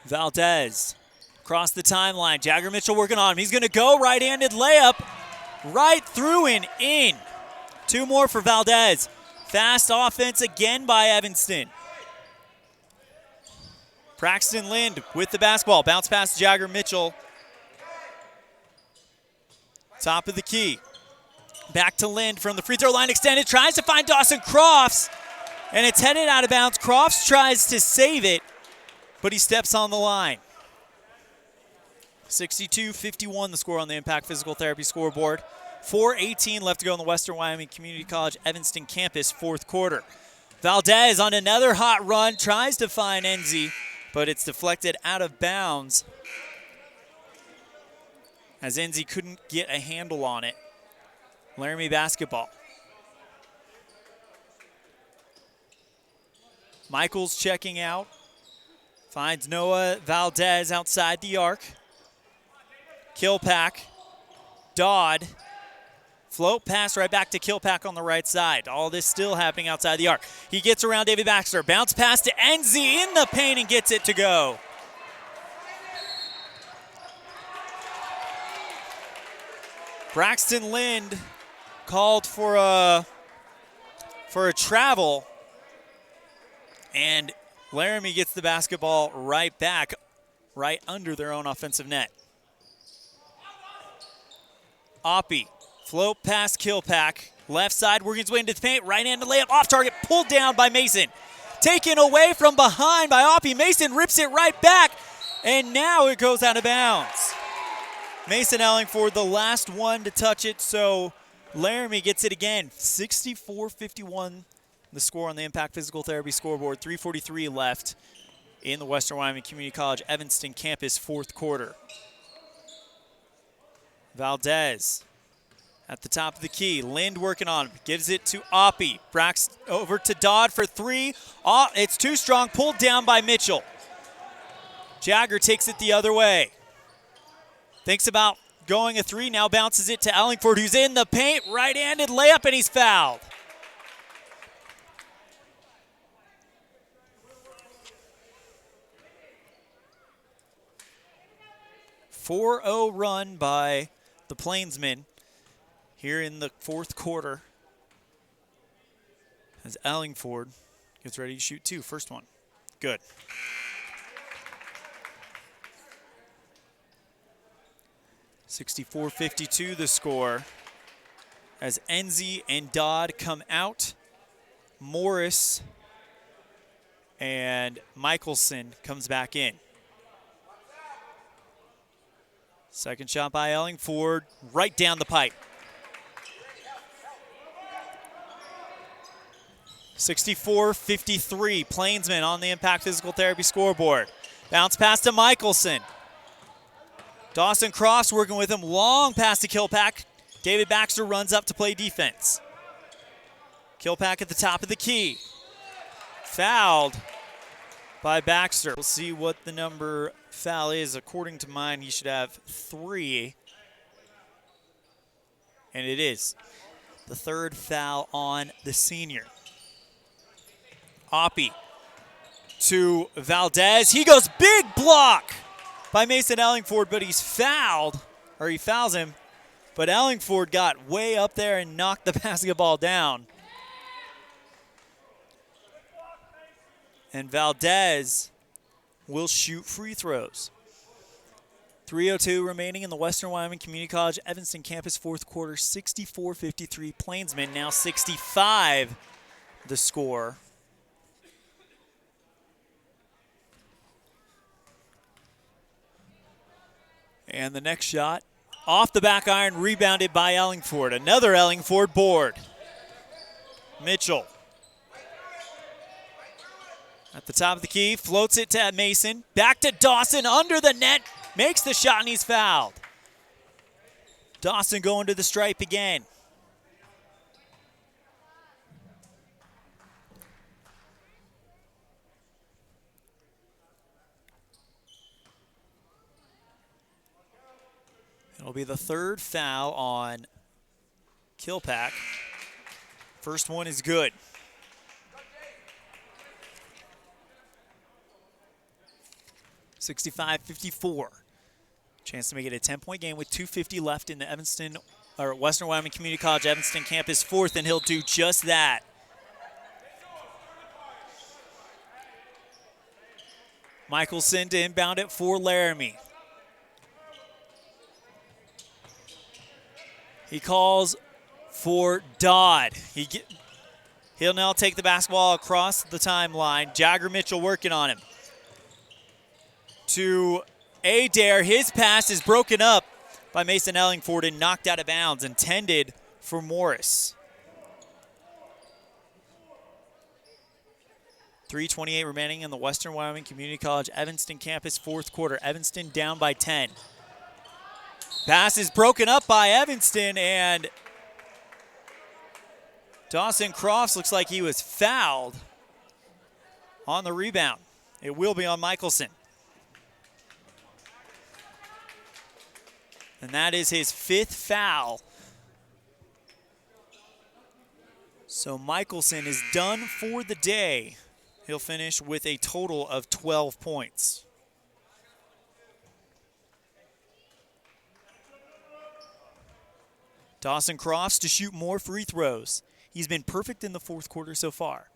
Valdez across the timeline. Jagger Mitchell working on him. He's going to go right-handed layup right through and in. 2 more for Valdez. Fast offense again by Evanston. Braxton Lind with the basketball. Bounce pass to Jagger Mitchell. Top of the key. Back to Lind from the free throw line extended. Tries to find Dawson Crofts. And it's headed out of bounds. Crofts tries to save it, but he steps on the line. 62-51 the score on the Impact Physical Therapy scoreboard. 4:18 left to go in the Western Wyoming Community College Evanston campus fourth quarter. Valdez on another hot run. Tries to find Enzi, but it's deflected out of bounds as Enzi couldn't get a handle on it. Laramie basketball. Michaels checking out. Finds Noah Valdez outside the arc. Kilpack. Dodd. Float pass right back to Kilpack on the right side. All this still happening outside the arc. He gets around David Baxter. Bounce pass to Enzi in the paint and gets it to go. Braxton Lind called for a travel, and Laramie gets the basketball right back, right under their own offensive net. Oppie, float past Kilpack, left side, working his way into the paint, right-handed layup, off target, pulled down by Mason. Taken away from behind by Oppie. Mason rips it right back, and now it goes out of bounds. Mason Ellingford, the last one to touch it, so Laramie gets it again. 64-51, the score on the Impact Physical Therapy scoreboard. 3:43 left in the Western Wyoming Community College Evanston campus fourth quarter. Valdez at the top of the key. Lind working on him. Gives it to Oppie. Brax over to Dodd for three. It's too strong. Pulled down by Mitchell. Jagger takes it the other way. Thinks about going a three. Now bounces it to Ellingford, who's in the paint. Right-handed layup, and he's fouled. .40 run by the Plainsmen here in the fourth quarter as Ellingford gets ready to shoot two. First one. Good. .64-52 the score as Enzi and Dodd come out. Morris and Michelson comes back in. Second shot by Ellingford, right down the pipe. 64-53, Plainsmen on the Impact Physical Therapy scoreboard. Bounce pass to Michelson. Dawson Crofts working with him, long pass to Kilpack. David Baxter runs up to play defense. Kilpack at the top of the key. Fouled by Baxter. We'll see what the number foul is. According to mine, he should have 3. And it is the third foul on the senior. Oppie to Valdez. He goes big block by Mason Ellingford, but he's fouled, or he fouls him. But Ellingford got way up there and knocked the basketball down. And Valdez will shoot free throws. 3:02 remaining in the Western Wyoming Community College Evanston campus fourth quarter. 64-53 Plainsmen, now 65 the score. And the next shot, off the back iron, rebounded by Ellingford. Another Ellingford board. Mitchell. At the top of the key, floats it to Mason. Back to Dawson, under the net. Makes the shot, and he's fouled. Dawson going to the stripe again. It'll be the third foul on Kilpack. First one is good. .65-54. Chance to make it a 10-point game with 2:50 left in the Evanston, or Western Wyoming Community College Evanston campus fourth, and he'll do just that. Michelson to inbound it for lARAMIE. He calls for Dodd. He'll now take the basketball across the timeline. Jagger Mitchell working on him. To Adair. His pass is broken up by Mason Ellingford and knocked out of bounds, intended for Morris. 3:28 remaining in the Western Wyoming Community College Evanston campus, fourth quarter. Evanston down by 10. Pass is broken up by Evanston, and Dawson Crofts looks like he was fouled on the rebound. It will be on Michelson. And that is his 5th foul. So Michelson is done for the day. He'll finish with a total of 12 points. Dawson Crofts to shoot more free throws. He's been perfect in the fourth quarter so far.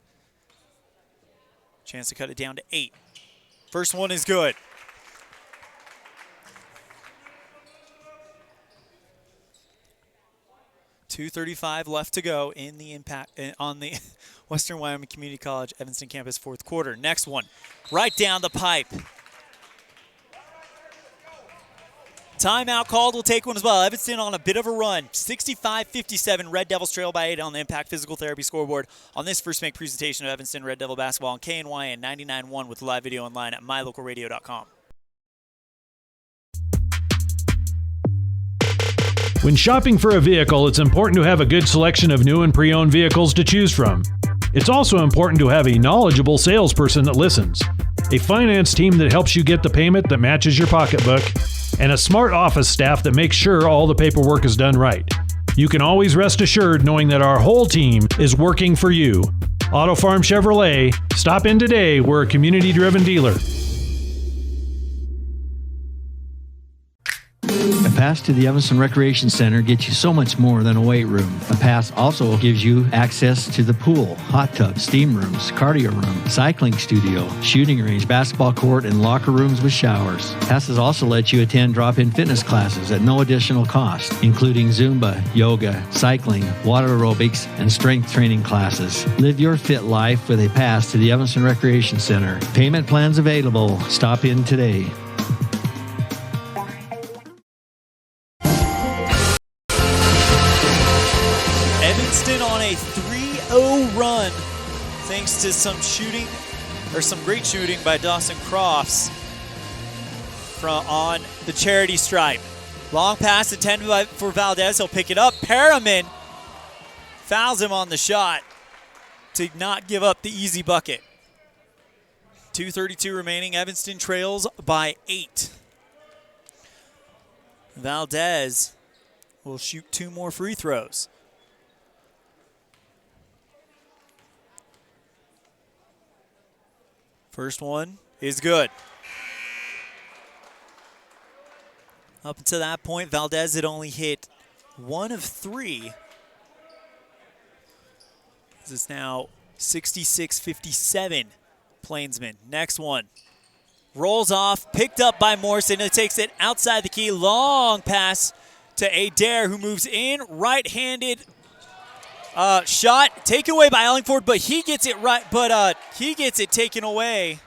Chance to cut it down to 8. First one is good. .235 left to go in the on the Western Wyoming Community College Evanston campus fourth quarter. Next one, right down the pipe. Timeout called. We'll take one as well. Evanston on a bit of a run. 65-57. Red Devils trail by 8 on the Impact Physical Therapy scoreboard on this first make presentation of Evanston Red Devil basketball on KNYN 99.1 with live video online at mylocalradio.com. When shopping for a vehicle, it's important to have a good selection of new and pre-owned vehicles to choose from. It's also important to have a knowledgeable salesperson that listens, a finance team that helps you get the payment that matches your pocketbook, and a smart office staff that makes sure all the paperwork is done right. You can always rest assured knowing that our whole team is working for you. Auto Farm Chevrolet. Stop in today. We're a community-driven dealer. A pass to the Evanston Recreation Center gets you so much more than a weight room. A pass also gives you access to the pool, hot tub, steam rooms, cardio room, cycling studio, shooting range, basketball court, and locker rooms with showers. Passes also let you attend drop-in fitness classes at no additional cost, including Zumba, yoga, cycling, water aerobics, and strength training classes. Live your fit life with a pass to the Evanston Recreation Center. Payment plans available. Stop in today. Evanston on a 3-0 run thanks to some great shooting by Dawson Crofts on the charity stripe. Long pass intended for Valdez. He'll pick it up. Perriman fouls him on the shot to not give up the easy bucket. 2:32 remaining. Evanston trails by 8. Valdez will shoot 2 more free throws. First one is good. Up until that point, Valdez had only hit 1 of 3. This is now 66-57 Plainsman. Next one. Rolls off, picked up by Morrison. It takes it outside the key. Long pass to Adair, who moves in. Right-handed shot taken away by Ellingford, but he gets it right. But he gets it taken away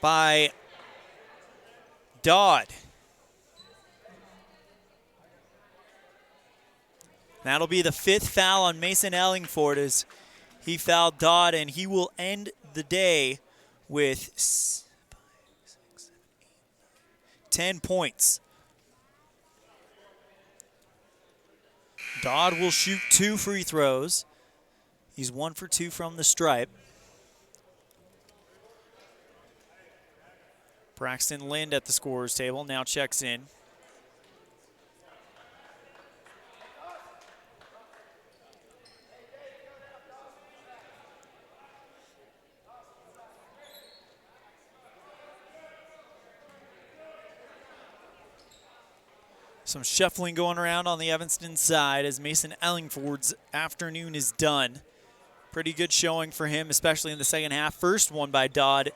by Dodd. That'll be the 5th foul on Mason Ellingford as he fouled Dodd, and he will end the day with 10 points. Dodd will shoot 2 free throws. He's 1 for 2 from the stripe. Braxton Lind at the scorer's table now checks in. Some shuffling going around on the Evanston side as Mason Ellingford's afternoon is done. Pretty good showing for him, especially in the second half. First one by Dodd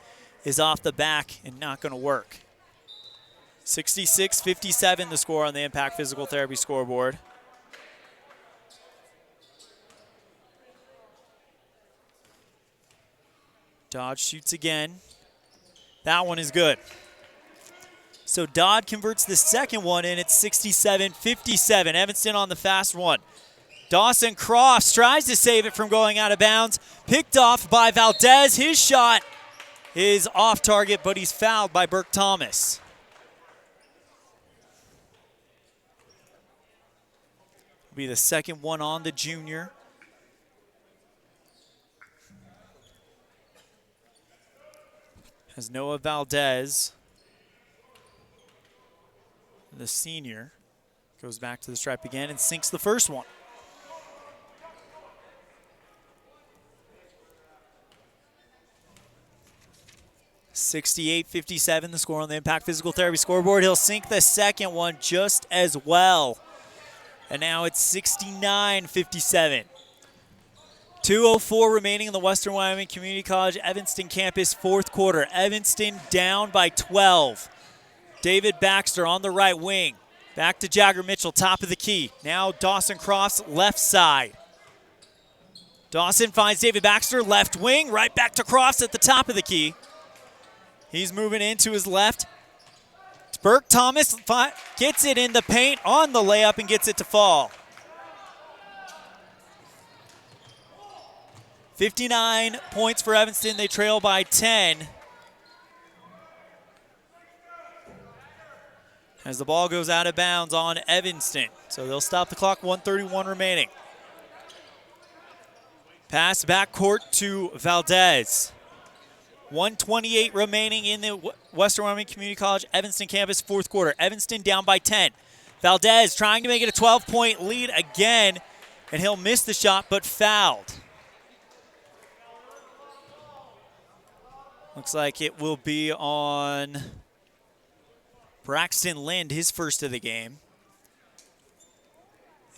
is off the back and not going to work. 66-57 the score on the Impact Physical Therapy scoreboard. Dodd shoots again. That one is good. So Dodd converts the second one, and it's 67-57. Evanston on the fast one. Dawson Crofts tries to save it from going out of bounds. Picked off by Valdez. His shot is off target, but he's fouled by Burke Thomas. Will be the second one on the junior. As Noah Valdez, the senior, goes back to the stripe again and sinks the first one. (68-57) the score on the Impact Physical Therapy scoreboard. He'll sink the second one just as well. And now it's 69-57. 2:04 remaining in the Western Wyoming Community College Evanston campus fourth quarter. Evanston down by 12. David Baxter on the right wing. Back to Jagger Mitchell, top of the key. Now Dawson Crofts, left side. Dawson finds David Baxter, left wing, right back to Crofts at the top of the key. He's moving into his left. Burke Thomas gets it in the paint on the layup and gets it to fall. 59 points for Evanston. They trail by 10. As the ball goes out of bounds on Evanston. So they'll stop the clock, 1:31 remaining. Pass backcourt to Valdez. 1:28 remaining in the Western Wyoming Community College Evanston campus fourth quarter. Evanston down by 10. Valdez trying to make it a 12-point lead again, and he'll miss the shot but fouled. Looks like it will be on Braxton Lind, his first of the game.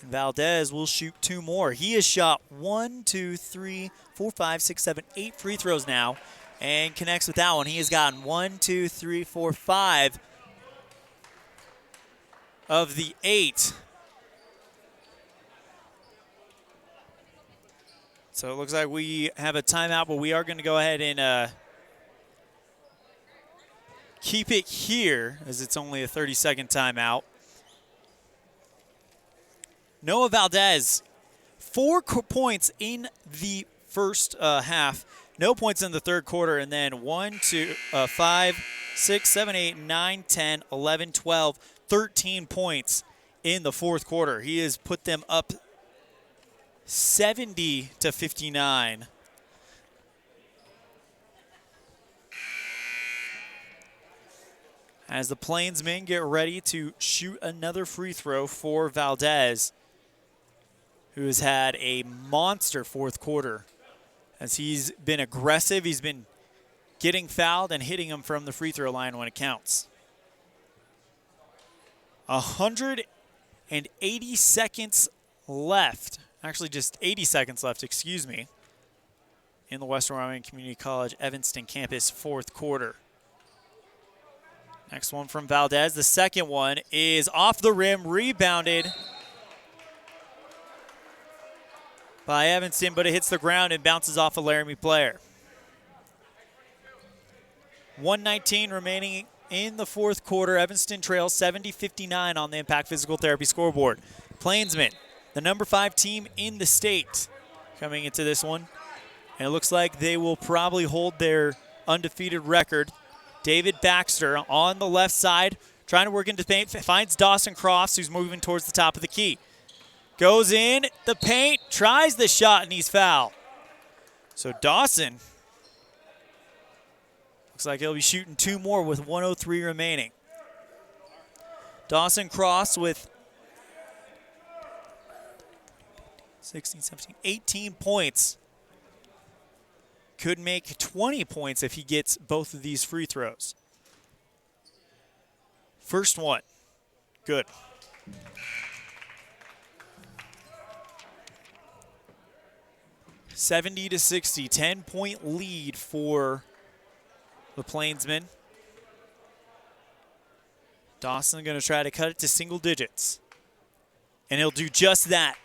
And Valdez will shoot two more. He has shot 1, 2, 3, 4, 5, 6, 7, 8 free throws now and connects with that one. He has gotten 1, 2, 3, 4, 5 of the 8. So it looks like we have a timeout, but we are going to go ahead and keep it here as it's only a 30-second timeout. Noah Valdez, 4 points in the first half, no points in the third quarter, and then 1, 2, 5, 6, 7, 8, 9, 10, 11, 12, 13 points in the fourth quarter. He has put them up 70-59. As the Plainsmen get ready to shoot another free throw for Valdez, who has had a monster fourth quarter. As he's been aggressive, he's been getting fouled and hitting them from the free throw line when it counts. 180 seconds left. Actually, just 80 seconds left, excuse me, in the Western Wyoming Community College Evanston campus fourth quarter. Next one from Valdez. The second one is off the rim, rebounded by Evanston, but it hits the ground and bounces off a lARAMIE player. 1:19 remaining in the fourth quarter. Evanston trails 70-59 on the Impact Physical Therapy scoreboard. Plainsmen, the number 5 team in the state, coming into this one. And it looks like they will probably hold their undefeated record. David Baxter on the left side, trying to work into paint, finds Dawson Crofts, who's moving towards the top of the key. Goes in the paint, tries the shot, and he's fouled. So Dawson looks like he'll be shooting 2 more with 1:03 remaining. Dawson Crofts with 16, 17, 18 points. Could make 20 points if he gets both of these free throws. First one, good. 70-60, 10-point lead for the Plainsmen. Dawson going to try to cut it to single digits. And he'll do just that.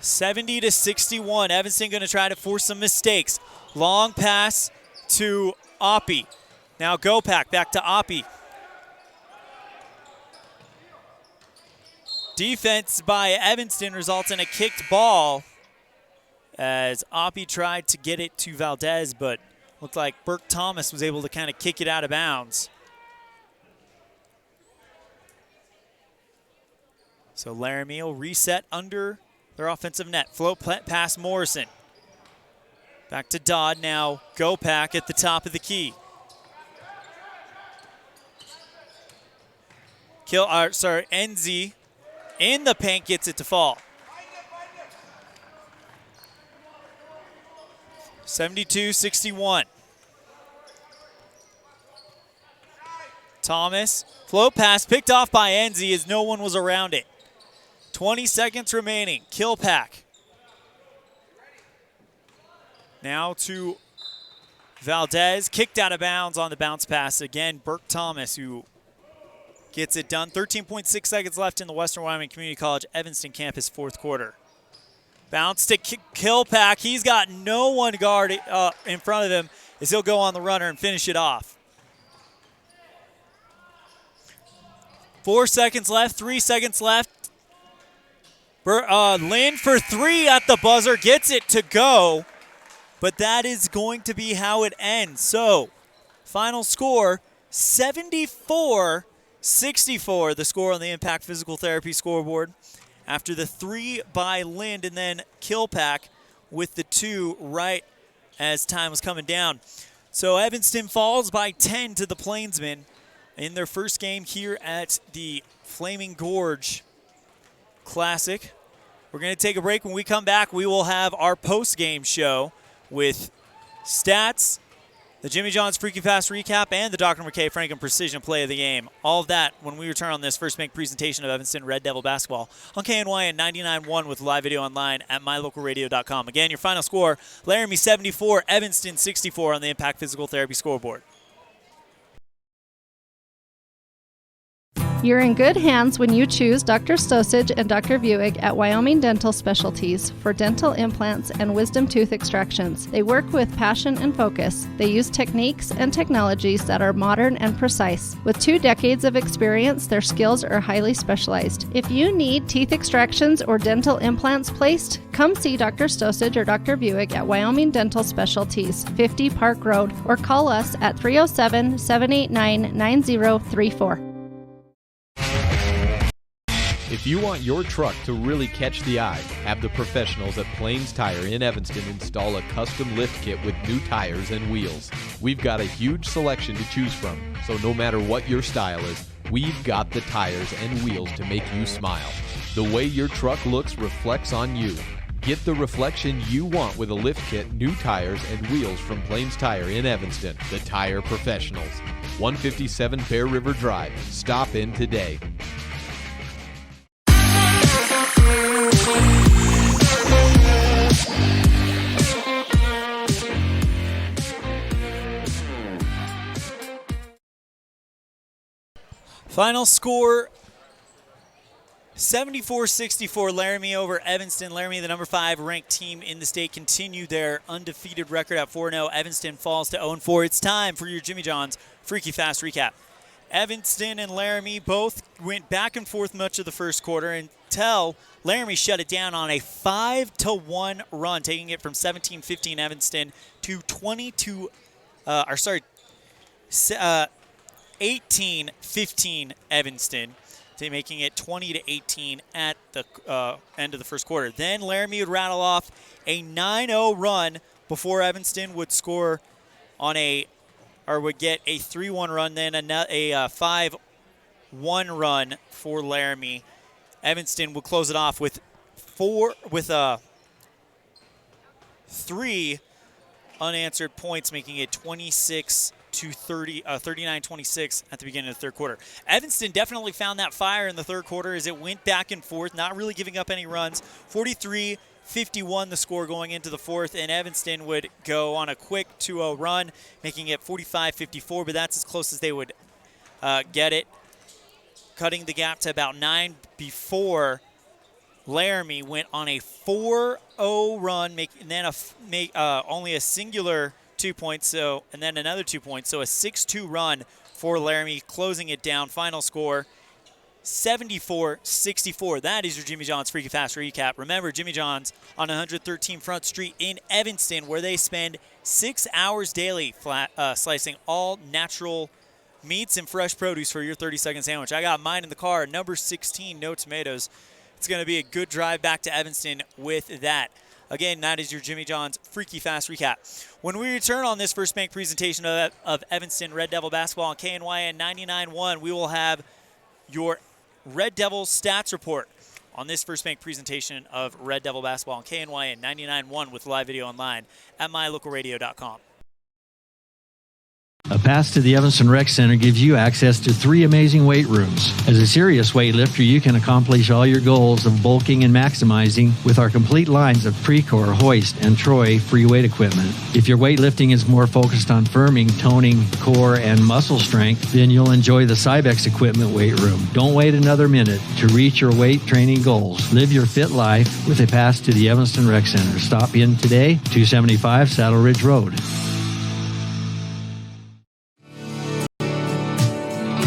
(70-61). Evanston going to try to force some mistakes. Long pass to Oppie. Now Gopak back to Oppie. Defense by Evanston results in a kicked ball as Oppie tried to get it to Valdez, but looked like Burke Thomas was able to kind of kick it out of bounds. So lARAMIE will reset under their offensive net. Float past Morrison. Back to Dodd. Now Gopak at the top of the key. Enzi in the paint gets it to fall. 72-61. Thomas, float pass picked off by Enzi as no one was around it. 20 seconds remaining. Kilpack. Now to Valdez, kicked out of bounds on the bounce pass. Again, Burke Thomas who gets it done. 13.6 seconds left in the Western Wyoming Community College Evanston campus fourth quarter. Bounce to Kilpack. He's got no one guard in front of him as he'll go on the runner and finish it off. 4 seconds left, 3 seconds left. Lynn for three at the buzzer, gets it to go, but that is going to be how it ends. So, final score, 74-64, the score on the Impact Physical Therapy scoreboard. After the three by Lind and then Kilpack with the two right as time was coming down. So Evanston falls by 10 to the Plainsmen in their first game here at the Flaming Gorge Classic. We're going to take a break. When we come back, we will have our post-game show with stats, the Jimmy John's Freaky Fast Recap, and the Dr. McKay Franklin Precision Play of the Game. All of that when we return on this first bank presentation of Evanston Red Devil Basketball on KNYN 99.1 with live video online at mylocalradio.com. Again, your final score, lARAMIE 74, Evanston 64 on the Impact Physical Therapy scoreboard. You're in good hands when you choose Dr. Stosage and Dr. Buick at Wyoming Dental Specialties for dental implants and wisdom tooth extractions. They work with passion and focus. They use techniques and technologies that are modern and precise. With 2 decades of experience, their skills are highly specialized. If you need teeth extractions or dental implants placed, come see Dr. Stosage or Dr. Buick at Wyoming Dental Specialties, 50 Park Road, or call us at 307-789-9034. If you want your truck to really catch the eye, have the professionals at Plains Tire in Evanston install a custom lift kit with new tires and wheels. We've got a huge selection to choose from, so no matter what your style is, we've got the tires and wheels to make you smile. The way your truck looks reflects on you. Get the reflection you want with a lift kit, new tires, and wheels from Plains Tire in Evanston, the tire professionals. 157 Bear River Drive. Stop in today. Final score, 74-64, lARAMIE over Evanston. lARAMIE, the number 5 ranked team in the state, continue their undefeated record at 4-0. Evanston falls to 0-4. It's time for your Jimmy John's Freaky Fast Recap. Evanston and lARAMIE both went back and forth much of the first quarter until lARAMIE shut it down on a 5-1 run, taking it from 17-15 Evanston to 18-15 Evanston, making it 20-18 at the end of the first quarter. Then lARAMIE would rattle off a 9-0 run before Evanston would score on would get a 3-1 run, then a 5-1 run for lARAMIE. Evanston would close it off with 3 unanswered points, making it 26-20 to 39-26 at the beginning of the third quarter. Evanston definitely found that fire in the third quarter as it went back and forth, not really giving up any runs. 43-51 the score going into the fourth, and Evanston would go on a quick 2-0 run, making it 45-54, but that's as close as they would get it, cutting the gap to about 9 before lARAMIE went on a 4-0 run, and then only a singular 2 points, and then another 2 points, so a 6-2 run for lARAMIE, closing it down. Final score, 74-64. That is your Jimmy John's Freaky Fast recap. Remember, Jimmy John's on 113 Front Street in Evanston, where they spend 6 hours daily slicing all natural meats and fresh produce for your 30-second sandwich. I got mine in the car, number 16, no tomatoes. It's going to be a good drive back to Evanston with that. Again, that is your Jimmy John's Freaky Fast recap. When we return on this First Bank presentation of Evanston Red Devil basketball on KNYN 99.1, we will have your Red Devils stats report on this First Bank presentation of Red Devil basketball on KNYN 99.1 with live video online at mylocalradio.com. A pass to the Evanston Rec Center gives you access to 3 amazing weight rooms. As a serious weightlifter, you can accomplish all your goals of bulking and maximizing with our complete lines of Precor, Hoist, and Troy free weight equipment. If your weightlifting is more focused on firming, toning, core, and muscle strength, then you'll enjoy the Cybex equipment weight room. Don't wait another minute to reach your weight training goals. Live your fit life with a pass to the Evanston Rec Center. Stop in today, 275 Saddle Ridge Road.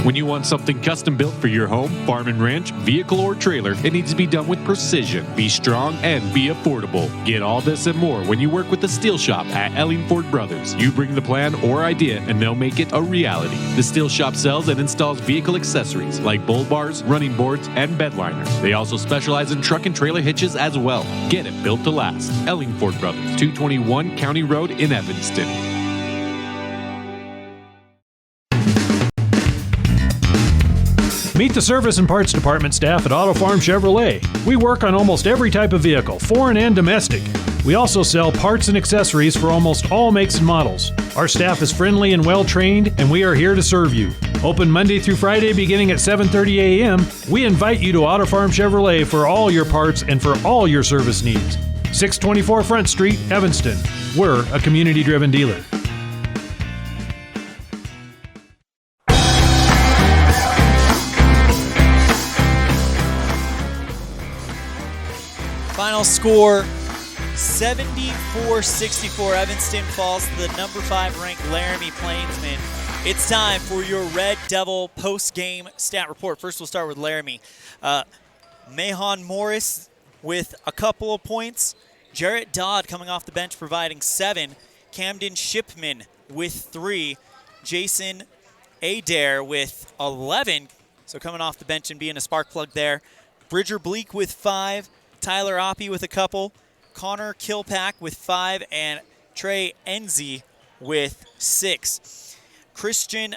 When you want something custom built for your home, farm and ranch, vehicle, or trailer, it needs to be done with precision, be strong, and be affordable. Get all this and more when you work with the Steel Shop at Ellingford Brothers. You bring the plan or idea, and they'll make it a reality. The Steel Shop sells and installs vehicle accessories like bull bars, running boards, and bed liners. They also specialize in truck and trailer hitches as well. Get it built to last. Ellingford Brothers, 221 County Road in Evanston. Meet the service and parts department staff at Auto Farm Chevrolet. We work on almost every type of vehicle, foreign and domestic. We also sell parts and accessories for almost all makes and models. Our staff is friendly and well trained, and we are here to serve you. Open Monday through Friday beginning at 7:30 a.m. We invite you to Auto Farm Chevrolet for all your parts and for all your service needs. 624 Front Street, Evanston. We're a community-driven dealer. Final score, 74-64. Evanston falls to the number 5 ranked lARAMIE Plainsmen. It's time for your Red Devil post-game stat report. First, we'll start with lARAMIE. Mahon Morris with a couple of points. Jarrett Dodd coming off the bench providing 7. Camden Shipman with 3. Jason Adair with 11. So coming off the bench and being a spark plug there. Bridger Bleak with 5. Tyler Oppie with a couple, Connor Kilpack with 5, and Trey Enzi with 6. Christian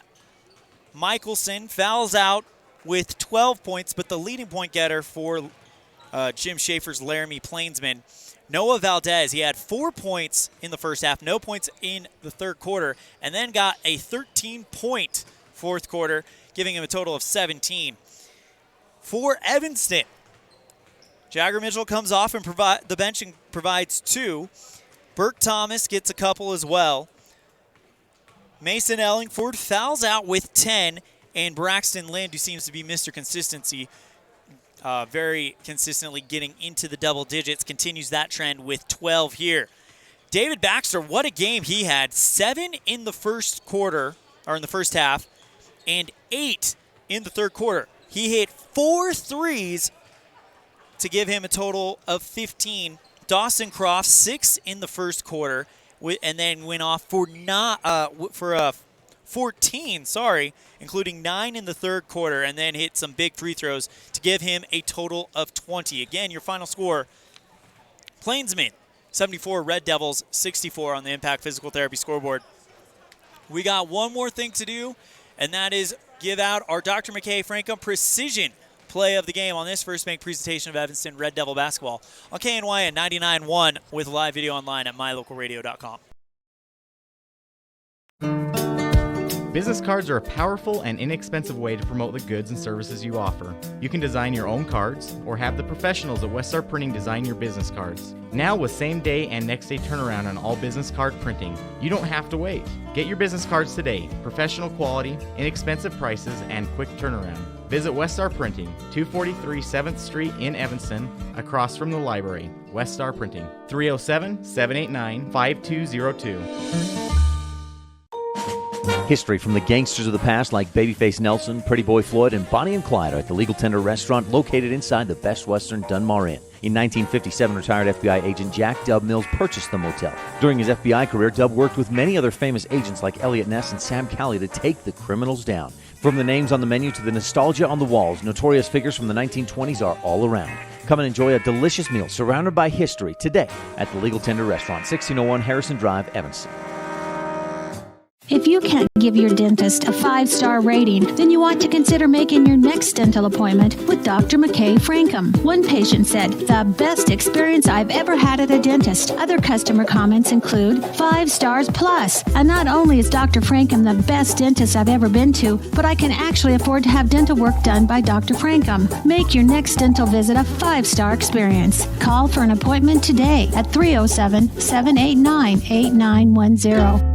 Michelson fouls out with 12 points, but the leading point getter for Jim Schaefer's lARAMIE Plainsmen, Noah Valdez, he had 4 points in the first half, no points in the third quarter, and then got a 13-point fourth quarter, giving him a total of 17. For Evanston, Jagger Mitchell comes off and the bench and provides 2. Burke Thomas gets a couple as well. Mason Ellingford fouls out with 10, and Braxton Lind, who seems to be Mr. Consistency, very consistently getting into the double digits, continues that trend with 12 here. David Baxter, what a game he had. 7 in the first quarter, or in the first half, and 8 in the third quarter. He hit 4 threes to give him a total of 15. Dawson Croft, 6 in the first quarter, and then went off for 14, including 9 in the third quarter, and then hit some big free throws to give him a total of 20. Again, your final score, Plainsmen, 74, Red Devils, 64 on the Impact Physical Therapy scoreboard. We got one more thing to do, and that is give out our Dr. McKay Frankham Precision play of the game on this First Bank presentation of Evanston Red Devil basketball on KNYN 99.1 with live video online at mylocalradio.com. Business cards are a powerful and inexpensive way to promote the goods and services you offer. You can design your own cards or have the professionals at Westar Printing design your business cards. Now with same day and next day turnaround on all business card printing, you don't have to wait. Get your business cards today. Professional quality, inexpensive prices, and quick turnaround. Visit Westar Printing, 243 7th Street in Evanston, across from the library. Westar Printing, 307-789-5202. History from the gangsters of the past like Babyface Nelson, Pretty Boy Floyd, and Bonnie and Clyde are at the Legal Tender restaurant located inside the Best Western Dunmar Inn. In 1957, retired FBI agent Jack Dub Mills purchased the motel. During his FBI career, Dub worked with many other famous agents like Elliot Ness and Sam Cowley to take the criminals down. From the names on the menu to the nostalgia on the walls, notorious figures from the 1920s are all around. Come and enjoy a delicious meal surrounded by history today at the Legal Tender Restaurant, 1601 Harrison Drive, Evanston. If you can't give your dentist a 5-star rating, then you ought to consider making your next dental appointment with Dr. McKay Frankham. One patient said, "The best experience I've ever had at a dentist." Other customer comments include 5 stars plus. And not only is Dr. Frankham the best dentist I've ever been to, but I can actually afford to have dental work done by Dr. Frankham. Make your next dental visit a 5-star experience. Call for an appointment today at 307-789-8910.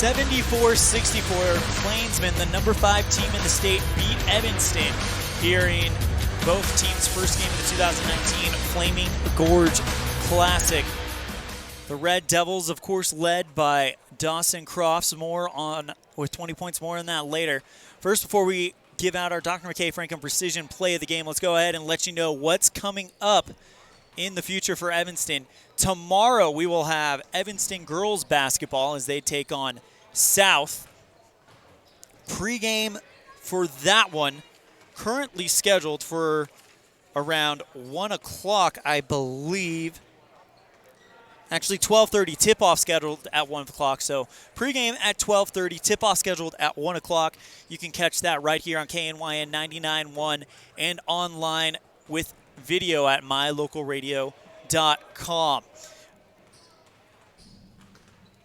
74-64, Plainsmen, the number 5 team in the state, beat Evanston here in both teams' first game of the 2019 Flaming Gorge Classic. The Red Devils, of course, led by Dawson Crofts, with 20 points, more on that later. First, before we give out our Dr. McKay Frankham Precision play of the game, let's go ahead and let you know what's coming up in the future for Evanston. Tomorrow we will have Evanston girls basketball as they take on South. Pre-game for that one currently scheduled for around 1 o'clock, I believe. Actually, 12:30, tip-off scheduled at 1 o'clock. So pre-game at 12:30, tip-off scheduled at 1 o'clock. You can catch that right here on KNYN 99.1 and online with video at mylocalradio.com.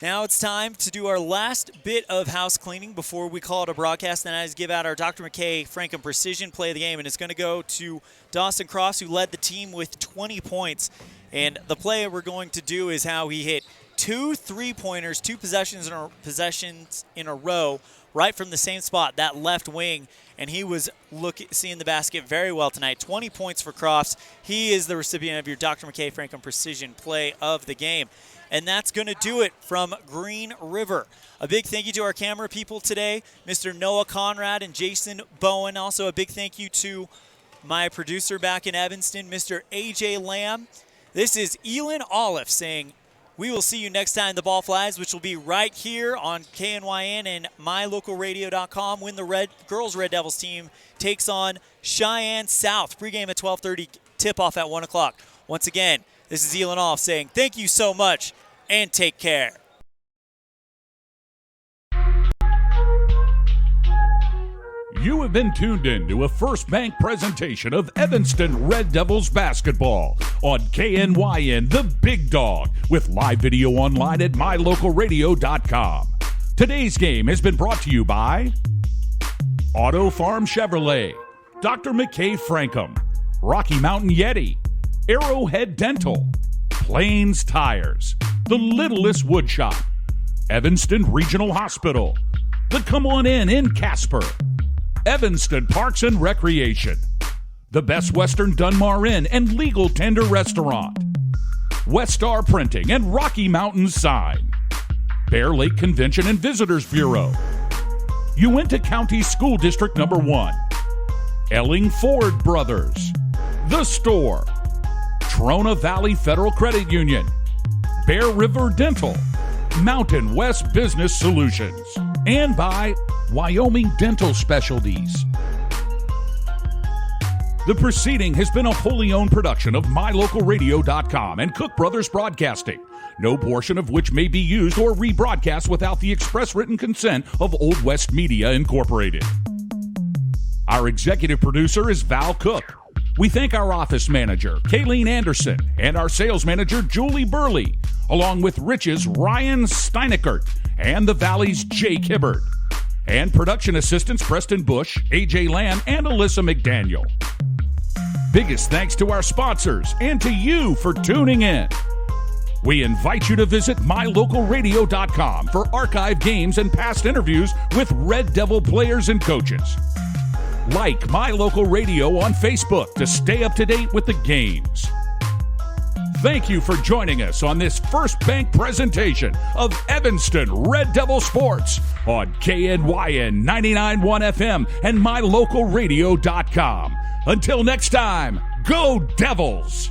Now it's time to do our last bit of house cleaning before we call it a broadcast, and that is give out our Dr. McKay Frankham Precision play of the game, and it's going to go to Dawson Cross, who led the team with 20 points. And the play we're going to do is how he hit 2 3-pointers, 2 possessions in a row, right from the same spot, that left wing, and he was seeing the basket very well tonight. 20 points for Crofts. He is the recipient of your Dr. McKay Frankham Precision play of the game. And that's going to do it from Green River. A big thank you to our camera people today, Mr. Noah Conrad and Jason Bowen. Also a big thank you to my producer back in Evanston, Mr. AJ Lamb. This is ELAN OLLIFF saying, we will see you next time the ball flies, which will be right here on KNYN and mylocalradio.com when the girls Red Devils team takes on Cheyenne South. Pre-game at 12:30, tip-off at 1 o'clock. Once again, this is ELAN OLLIFF saying thank you so much and take care. You have been tuned in to a First Bank presentation of Evanston Red Devils basketball on KNYN The Big Dog with live video online at mylocalradio.com. Today's game has been brought to you by Auto Farm Chevrolet, Dr. McKay Frankham, Rocky Mountain Yeti, Arrowhead Dental, Plains Tires, The Littlest Wood Shop, Evanston Regional Hospital, the Come On In Casper, Evanston Parks and Recreation, the Best Western Dunmar Inn and Legal Tender Restaurant, Westar Printing and Rocky Mountain Sign, Bear Lake Convention and Visitors Bureau, Uinta County School District No. 1, Elling Ford Brothers, The Store, Trona Valley Federal Credit Union, Bear River Dental, Mountain West Business Solutions, and by Wyoming Dental Specialties. The proceeding has been a wholly owned production of mylocalradio.com and Cook Brothers Broadcasting, no portion of which may be used or rebroadcast without the express written consent of Old West Media Incorporated. Our executive producer is Val Cook. We thank our office manager, Kayleen Anderson, and our sales manager, Julie Burley, along with Rich's Ryan Steinekert and the Valley's Jake Hibbard, and production assistants Preston Bush, AJ Land, and Alyssa McDaniel. Biggest thanks to our sponsors and to you for tuning in. We invite you to visit mylocalradio.com for archive games and past interviews with Red Devil players and coaches. Like My Local Radio on Facebook to stay up to date with the games. Thank you for joining us on this First Bank presentation of Evanston Red Devil Sports on KNYN 99.1 FM and mylocalradio.com. Until next time, go Devils!